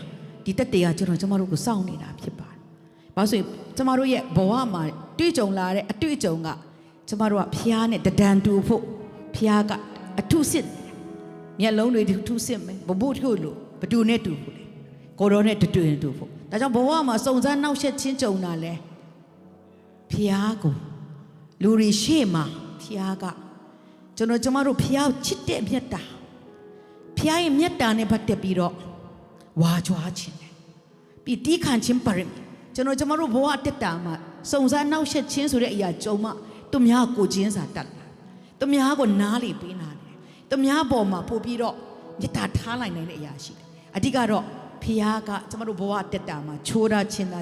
ဒီတက်တရားကျွန်တော်တို့ကိုစောင့်နေတာဖြစ်ပါတယ် ဘာဆိုကျမတို့ရဲ့ဘဝမှာတွေ့ကြုံလာတဲ့အတွေ့အကြုံကကျမတို့ကဖျားနဲ့တဒံတူဖို့ဖျားကအထုစစ်မျက်လုံးတွေထုစစ်မယ်ဘဘုထုလို့ဘတူနဲ့တူဖို့လေကိုရောနဲ့တူတူဖို့ဒါကြောင့်ဘဝမှာစုံစမ်းနှောက်ယှက်ချင်းကြုံတာလဲဖျားကိုလူတွေရှေ့မှာဖျားကကျမတို့ဖျားချစ်တဲ့မြတ်တာဖျားရဲ့မြတ်တာနဲ့ပတ်သက်ပြီးတော့ဝါကြွားခြင်းတယ်ပြီးတီးခံခြင်းပါရမီကျမတို့ဘဝတက်တာမှာစုံစမ်းနှောက်ယှက်ခြင်းဆိုတဲ့အရာကြုံမှသူများကိုချင်းစာတတ်လာသူများကိုနားလေပေးနာတယ်သူများပေါ်မှာပို့ပြီးတော့မေတ္တာထားလိုက်နိုင်တဲ့အရာရှိတယ်အဓိကတော့ဖျားကကျမတို့ဘဝတက်တာမှာချိုးတာချင်းတာ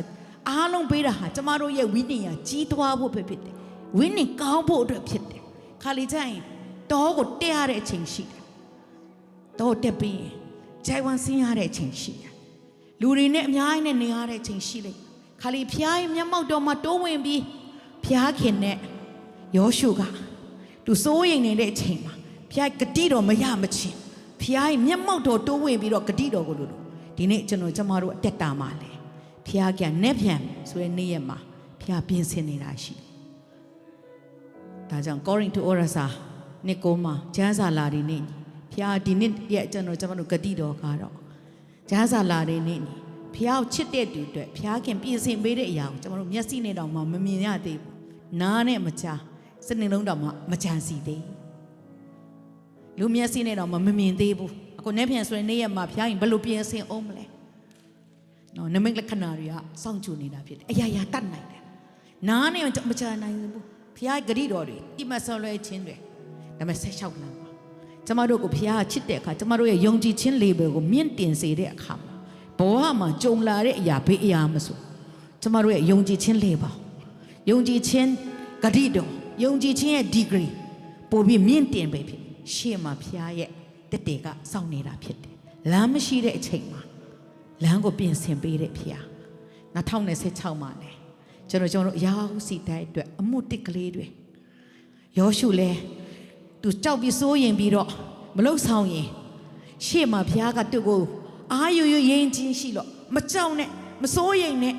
အားလုံးပေးတာဟာကျမတို့ရဲ့ဝိညာဉ်ကြီးထွားဖို့ပဲဖြစ်တယ်ဝိညာဉ်ကောင်းဖို့အတွက်ဖြစ်တယ်ခါလီကျရင်တောကိုတက်ရတဲ့အချိန်ရှိတယ်တောတက်ပြီးရင်ဂျိုင်ဝန်ဆင်းရတဲ့အချိန်ရှိတယ်လူတွေနဲ့အများကြီးနဲ့နေရတဲ့အချိန်ရှိလိုက်ခါလီဖျားရဲ့မျက်မှောက်တော်မှာတိုးဝင်ပြီးဖျားခင်နဲ့ယောရှုကသူစိုးရိမ်နေတဲ့အချိန်မှာဖျားဂတိတော်မရမချင်းဖျားရဲ့မျက်မှောက်တော်တိုးဝင်ပြီးတော့ဂတိတော်ကိုလို့ဒီနေ့ကျမတို့အတက်တာမှာလေဖျားကနက်ပြန်ဆိုတဲ့နေ့ရက်မှာဖျားပြင်ဆင်နေတာရှိဒါကြောင့်ကောရိန္သုဩရစာနှစ်ကိုမှာကျမ်းစာလာတဲ့နေ့ဖျားဒီနေ့ရဲ့ကျမတို့ဂတိတော်ကတော့ကျမ်းစာလာတဲ့နေ့ဖျားကိုချစ်တဲ့သူအတွက်ဖျားခင်ပြင်ဆင်ပေးတဲ့အရာကိုကျမတို့မျက်စိနဲ့တောင်မှမမြင်ရသေးဘူးနားနဲ့မကြားစနေလုံးတောင်မှမကြံစီသေးလူမျက်စိနဲ့တောင်မှမမြင်သေးဘူးအခုနေ့ပြန်ဆိုရင်နေ့ရက်မှာဖျားရင်ဘယ်လိုပြင်ဆင်အောင်မလဲနော်နမိတ်လက္ခဏာတွေကစောင့်ကြည့်နေတာဖြစ်တယ်အရာရာတတ်နိုင်တယ်နားနဲ့မကြားနိုင်ဘူးဖျားဂတိတော်တွေတိမဆော်လွဲခြင်းတွေဒါပေမဲ့ဆက်လျှောက်လာပါကျမတို့ကိုဖျားချစ်တဲ့အခါကျမတို့ရဲ့ယုံကြည်ခြင်းလေးပဲကိုမြင့်တင်စေတဲ့အခါမှာဘဝမှာကြုံလာတဲ့အရာဘေးအရာမဆိုကျမတို့ရဲ့ယုံကြည်ခြင်းလေးပါယုံကြည်ခြင်းဂတိတော်ယုံကြည်ခြင်းရဲ့ degree ပို့ပြီးမြင့်တင်ပဲဖြစ်ရှေ့မှာဖျားရဲ့တက်တေကစောင့်နေတာဖြစ်တယ်လမ်းမရှိတဲ့အချိန်မှာလမ်းကိုပြင်ဆင်ပေးတဲ့ဖျား2016မှာလဲကျွန်တော်ရောက်စီတိုင်းအတွက်အမှုတစ်ကလေးတွေယောရှုလဲသူကြောက်ပြီးစိုးရင်ပြီးတော့မလုံဆောင်ရင်ရှေ့မှာဖျားကသူ့ကိုအာယုရင်ချင်းရှိလို့မကြောက်နဲ့မစိုးရင်နဲ့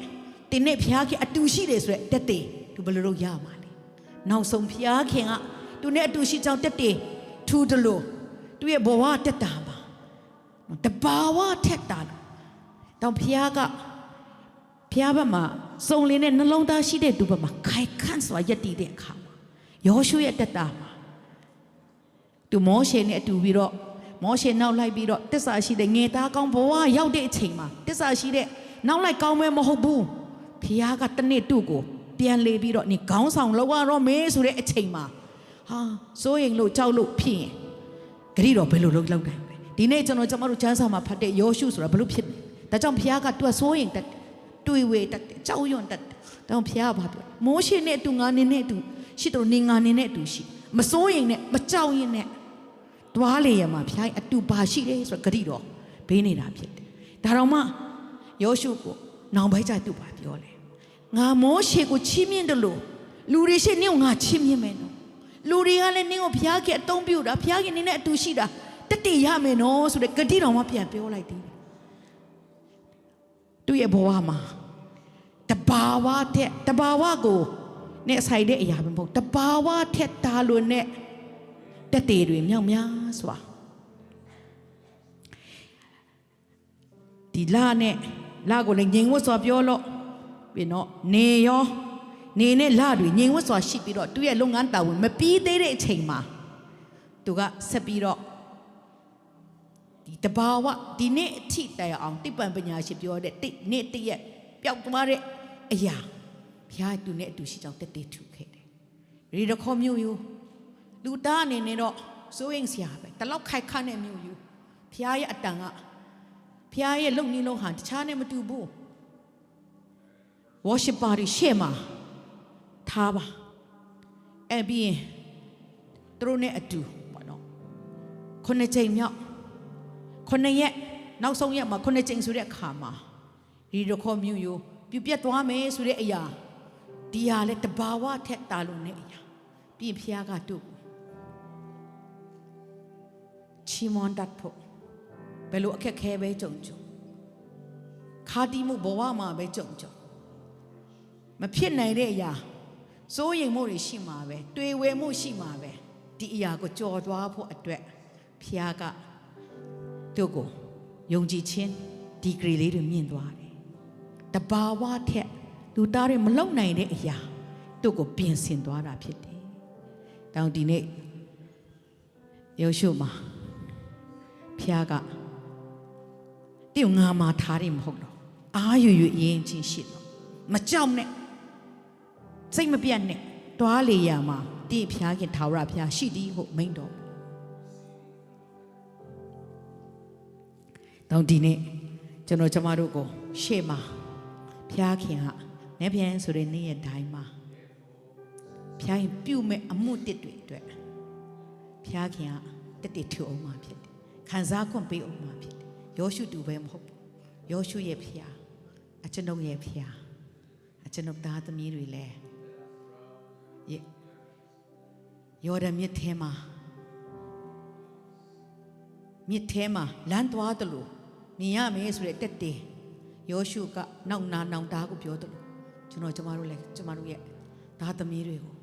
ဒီနေ့ဖျားခင်အတူရှိတယ်ဆိုရက်တက်တေသူဘယ်လိုလုပ်ရမှာလဲနောက်ဆုံးဖျားခင်ကသူနဲ့အတူရှိကြောင်းတက်တေထူတယ်လို့သူရဲ့ဘဝတက်တာပါတဘာဝထက်တာတော့ဖျားကဖျားဘက်မှာစုံလင်းတဲ့နှလုံးသားရှိတဲ့သူဘက်မှာခိုင်ခန့်စွာယက်တည်တဲ့အခါမှာယောရှုရဲ့တက်တာမှာသူမောရှေနဲ့အတူပြီးတော့မောရှေနောက်လိုက်ပြီးတော့တစ္ဆာရှိတဲ့ငယ်သားကောင်းဘဝရောက်တဲ့အချိန်မှာတစ္ဆာရှိတဲ့နောက်လိုက်ကောင်းမဲမဟုတ်ဘူးဖျားကတနေ့သူ့ကိုပြန်လေပြီးတော့နေခေါင်းဆောင်လောက်ရတော့မေးဆိုတဲ့အချိန်မှာဟာစိုးရင်လို့ကြောက်လို့ဖြစ်ရင်ဂရိတော်ဘယ်လိုလုပ်နိုင်လဲဒီနေ့ကျမတို့ကျမ်းစာမှာဖတ်တဲ့ယောရှုဆိုတာဘယ်လိုဖြစ်လဲဒါကြောင့်ဖျားကသူကစိုးရင်တက်တွေးဝေတက်ကြောက်ရွံ့တက်တောင်ဖျားဘာပြောမိုးရှင်နဲ့အတူငါနေနဲ့အတူရှိတော့နေငါနေနဲ့အတူရှိမစိုးရင်နဲ့မကြောက်ရင်နဲ့တွားလေရမှာဖျားအတူပါရှိတယ်ဆိုတော့ဂရိတော်ဘေးနေတာဖြစ်တယ်ဒါတော့မှယောရှုကိုနောင်ပိုင်းကျသူ့ပါပြောလေငါမိုးရှေကိုချီးမြှင့်တယ်လို့လူတွေရှေ့နင့်ကိုငါချီးမြှင့်မယ်နော်လူတွေကလည်းနင့်ကိုဖျားခင်အသုံးပြုတာဖျားခင်နင့်နဲ့အတူရှိတာတက်တည်ရမယ်နော်ဆိုတဲ့ဂတိတော်မှပြန်ပြောလိုက်သေးတယ်သူ့ရဲ့ဘဝမှာတဘာဝတဲ့တဘာဝကိုနဲ့ဆိုင်တဲ့အရာပဲမဟုတ်တဘာဝထက်တာလို့နဲ့တက်တေတွေမြောက်များစွာဒီလာနဲ့လာကိုလည်းငြိမ်ဝတ်စွာပြောလို့ပြီးတော့နေရောနေနဲ့လာတွေငြိမ်ဝတ်စွာရှိပြီးတော့သူ့ရဲ့လုပ်ငန်းတာဝန်မပြီးသေးတဲ့အချိန်မှာသူကဆက်ပြီးတော့ဒီတဘာဝဒီနေ့အထိတိုင်အောင်တိပ္ပံပညာရှင်ပြောတဲ့နေ့တရက်ပျောက်သွားတဲ့အရာဘုရားသူနဲ့အတူရှိကြောင်းတက်တေထူခဲ့တယ်ရေတခေါမျိုးယူလူသားအနေနဲ့တော့စိုးရင်စရာပဲတလောက်ခိုက်ခန့်တဲ့မျိုးယူဘုရားရဲ့အတန်ကဘုရားရဲ့လုံနေလုံးဟာတခြားနဲ့မတူဘူး worship party ရှေ့မှာထားပါအဲ့ပြီးရင်သူတို့နဲ့အတူပေါ့နော်9ချိန်မြောက်9ရက်နောက်ဆုံးရက်မှာ9ချိန်ဆိုတဲ့အခါမှာဒီရခေါ်မျိုးယူပြပြတ်သွားမယ်ဆိုတဲ့အရာဒီဟာလဲတဘာဝထက်တာလို့နဲ့အရာပြီးဖျားကတို့ချီမွန်တတ်ဖို့ဘယ်လိုအခက်ခဲပဲကြုံခါတီးမှုဘဝမှာပဲကြုံ မဖြစ်နိုင်တဲ့အရာစိုးရိမ်မှုတွေရှိမှာပဲတွေးဝဲမှုရှိမှာပဲဒီအရာကိုကြော်သွားဖို့အတွက်ဖျားကတို့ကိုယုံကြည်ခြင်းဒီဂရီလေးတွေမြင့်သွားတယ်တဘာဝထက်လူသားတွေမလုံနိုင်တဲ့အရာတို့ကိုပြင်ဆင်သွားတာဖြစ်တယ်တောင်ဒီနေ့ယောရှုမှာဖျားကတိငါမှာထားတယ်မဟုတ်တော့အာရွရွအရင်ချင်းရှိတော့မကြောက်နဲ့စိတ်မပြတ်နဲ့တွားလေရမှာတိဖျားခင်ထာဝရဖျားရှိသည်ဟုမိန့်တော်တောင်ဒီနေ့ကျွန်တော်ကျမတို့ကိုရှေ့မှာဖျားခင်ကနေပြန်ဆိုတဲ့နေ့ရက်တိုင်းမှာဖျားခင်ပြုမဲ့အမှုတစ်တွေအတွက်ဖျားခင်ကတက်ထူအောင်မှာဖြစ်တယ်ခံစားခွင့်ပေးအောင်မှာဖြစ်တယ်ယောရှုတူပဲမဟုတ်ဘူးယောရှုရဲ့ဖျားအကျွန်ုပ်ရဲ့ဖျားအကျွန်ုပ်သားသမီးတွေလည်းယော်ဒန်မြစ်ထဲမှာလမ်းသွားတယ်လို့မြင်ရမယ်ဆိုတဲ့တက်တယ်ယောရှုကနောက်နာနောင်တာကိုပြောတယ်လို့ကျမတို့လည်းကျမတို့ရဲ့သားသမီးတွေကို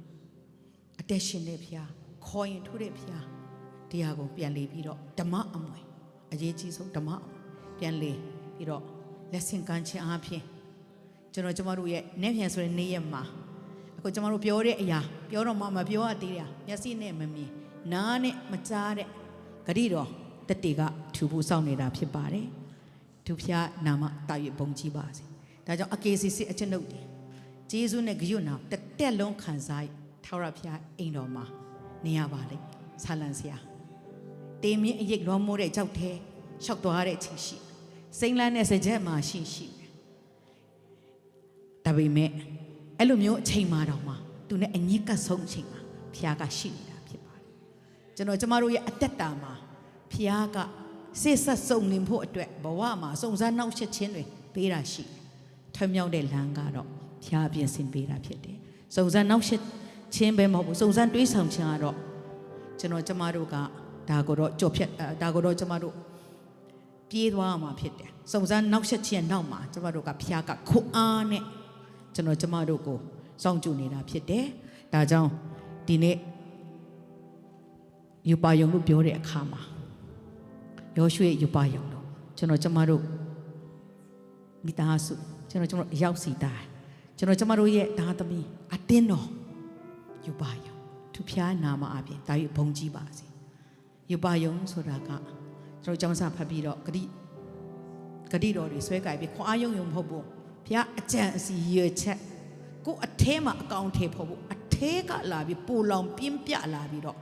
အသက်ရှင်တဲ့ဖျားခေါ်ရင်ထိုးတဲ့ဖျားတရားကိုပြန်လေပြီးတော့ဓမ္မအမွေအရေးကြီးဆုံးဓမ္မပြန်လေပြီးတော့လက်ဆင့်ကမ်းခြင်းအားဖြင့်ကျမတို့ရဲ့နေ့ပြန်ဆိုတဲ့နေ့ရက်မှာအခုကျမတို့ပြောတဲ့အရာပြောတော့မှမပြောရသေးတာမျက်စိနဲ့မမြင်နားနဲ့မကြားတဲ့ဂရိတော်တက်တေကထူဖို့စောင့်နေတာဖြစ်ပါတယ်သူဖျားနာမတာ၍ဘုံကြီးပါစေဒါကြောင့်အကေစီစစ်အကျွန်ုပ်တယ်ဂျေဇုနဲ့ဂရုနာတက်လုံးခံစားထာဝရဘုရားအိမ်တော်မှာနေရပါလိမ့်ဆာလံစရာတေမင်းအရေးလွန်မိုးတဲ့ကြောက်သေးရှောက်သွားတဲ့အချိန်ရှိစိမ့်လန်းတဲ့စကြက်မှာရှိဒါပေမဲ့အဲ့လိုမျိုးအချိန်မှာတော့မှသူနဲ့အညစ်ကပ်ဆုံးအချိန်မှာဘုရားကရှိနေတာဖြစ်ပါတယ်ကျမတို့ရဲ့အသက်တာမှာဘုရားကစိတ်ဆက်စုံလင်ဖို့အတွက်ဘဝမှာစုံစမ်းနှောက်ယှက်ခြင်းတွေပေးတာရှိထွံ့မြောက်တဲ့လမ်းကတော့ဘုရားပြင်ဆင်ပေးတာဖြစ်တယ်စုံစမ်းနှောက်ယှက်ခြင်းပဲမဟုတ်ဘူးစုံစမ်းတွေးဆောင်ခြင်းကတော့ကျမတို့ကဒါကိုတော့ကြော်ဖြတ်ဒါကိုတော့ကျမတို့ပြေးသွားမှာဖြစ်တယ်စုံစမ်းနှောက်ယှက်ခြင်းနောက်မှာကျမတို့ကဘုရားကခွန်အားနဲ့ကျမတို့ကိုစောင့်ကြည့်နေတာဖြစ်တယ်ဒါကြောင့်ဒီနေ့ယူပါယုံလို့ပြောတဲ့အခါမှာယောရှုရဲ့ယူပါယုံလို့ကျမတို့မိသားစုကျမတို့ရောက်စီတိုင်းကျမတို့ရဲ့သားသမီးအတင်းတော်ယူပါယုံသူဖျားနာမအပြင်ဒါယူဘုံကြီးပါစေယူပါယုံဆိုတာကကျွန်တော်ကျောင်းစာဖတ်ပြီးတော့ဂတိတော်တွေဆွဲကြိုက်ပြီးခွန်အားယုံမဟုတ်ဘူးဘုရားအကြံအစီရချက်ကိုအထဲမှာအကောင်ထဲဖို့အထဲကလာပြီးပူလောင်ပြင်းပြလာပြီးတော့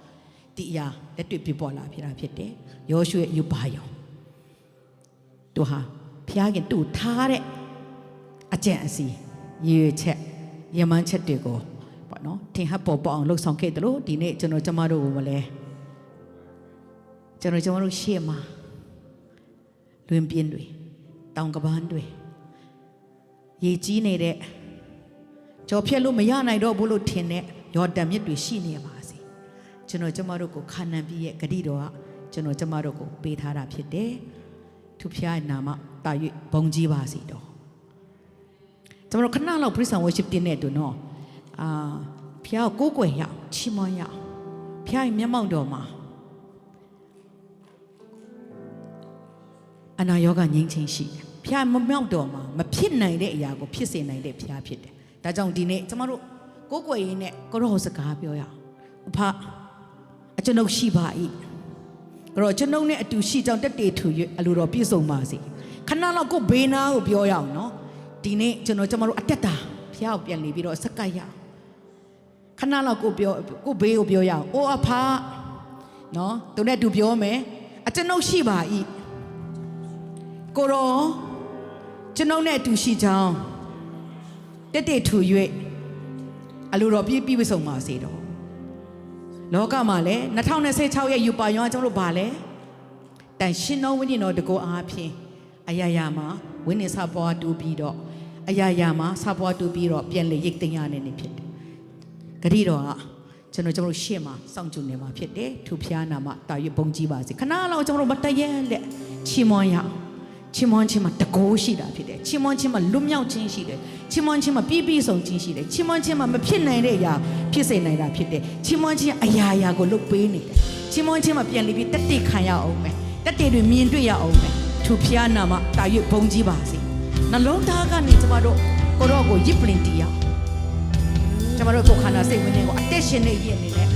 ဒီအရာလက်တွေ့ပြပေါ်လာဖြစ်တာဖြစ်တယ်ယောရှုရဲ့ယူပါယုံသူဟာဘုရားခင်သူ့ထားတဲ့အကြံအစီရချက်ယမန်ချက်တွေကိုပေါ့နော်ထင်ဟပ်ပေါ်အောင်လှုပ်ဆောင်ခဲ့တယ်လို့ဒီနေ့ကျမတို့ကိုမလဲကျမတို့ရှေ့မှာလွင်ပြင်းတွေတောင်ကပန်းတွေရေကြီးနေတဲ့ကြော်ဖြတ်လို့မရနိုင်တော့ဘူးလို့ထင်တဲ့ယော်ဒန်မြစ်တွေရှိနေပါစေကျမတို့ကိုခါနန်ပြည်ရဲ့ဂတိတော်ကကျမတို့ကိုပေးထားတာဖြစ်တယ်သူဖျားနာမတာ၍ဘုံကြီးပါစေတော့ကျမတို့ခဏလောက် praise and worship တင်နေတူနော်ဖျားကိုကိုယ်ကွယ်ရအောင်ချီးမွမ်းရအောင်ဖျားရဲ့မျက်မှောက်တော်မှာအနာရောဂါငြိမ်းချင်းရှိတယ်ဖျားမမြောက်တော်မှာမဖြစ်နိုင်တဲ့အရာကိုဖြစ်စေနိုင်တဲ့ဖျားဖြစ်တယ်ဒါကြောင့်ဒီနေ့ကျမတို့ကိုယ်ကွယ်ရင်းနဲ့ကိုရောစကားပြောရအောင်ဥဖအကျွန်ုပ်ရှိပါ၏ကိုရောကျွန်ုပ်နဲ့အတူရှိကြောင်းတက်တေထူ၍အလိုတော်ပြည့်စုံပါစေခဏလောက်ကိုဘေးနာကိုပြောရအောင်နော်ဒီနေ့ကျမတို့အတက်တာဖျားကိုပြန်လေပြီးတော့စကတ်ရအောင်ခဏလောက်ကိုဘေးကိုပြောရအောင်အိုးအဖနော်သူနဲ့တူပြောမယ်အကျွန်ုပ်ရှိပါ၏ကိုရောကျွန်ုပ်နဲ့အတူရှိကြောင်းတက်တေထူ၍အလိုတော်ပြည့်စုံပါစေတော့လောကမှာလည်း2026ရဲ့ယူပါယောကကျွန်တော်တို့ဗာလဲတန်ရှင်တော်ဝိညာဉ်တော်တကောအားဖြင့်အရာရာမှာဝိညာဉ်စာပွားတူပြီးတော့အရာရာမှာစာပွားတူပြီးတော့ပြန်လေရိတ်သိမ်းရနေဖြစ်တယ်ဂတိတော်ကကျွန်တော်တို့ရှေ့မှာစောင့်ကြည့်နေမှာဖြစ်တယ်သူဖျားနာမှာတာရွဘုံကြီးပါစေခဏလောက်ကျွန်တော်တို့မတရဲလက်ချီမွန်ရချီမွန်ချီမှာတကိုးရှိတာဖြစ်တယ်ချ ချီးမွမ်းခြင်းမှာလွတ်မြောက်ခြင်းရှိတယ်ချီးမွမ်းခြင်းမှာပြည့်ပြည့်စုံခြင်းရှိတယ်ချီးမွမ်းခြင်းမှာမဖြစ်နိုင်တဲ့အရာဖြစ်စေနိုင်တာဖြစ်တယ်ချီးမွမ်းခြင်းအရာရာကိုလုပ်ပေးနေတယ်ချီးမွမ်းခြင်းမှာပြန်လည်ပြီးတက်တက်ခံရအောင်မယ်တက်တက်တွေမြင်တွေ့ရအောင်မယ်သူဖျားနာမှာတာရွတ်ဘုံကြီးပါစေနှလုံးသားကနေကျမတို့ကိုရောကိုရစ်ပလင်တီးရအောင်ကျမတို့ကိုခန္ဓာစိတ်ဝိညာဉ်ကိုအသက်ရှင်နေရည်နေနဲ့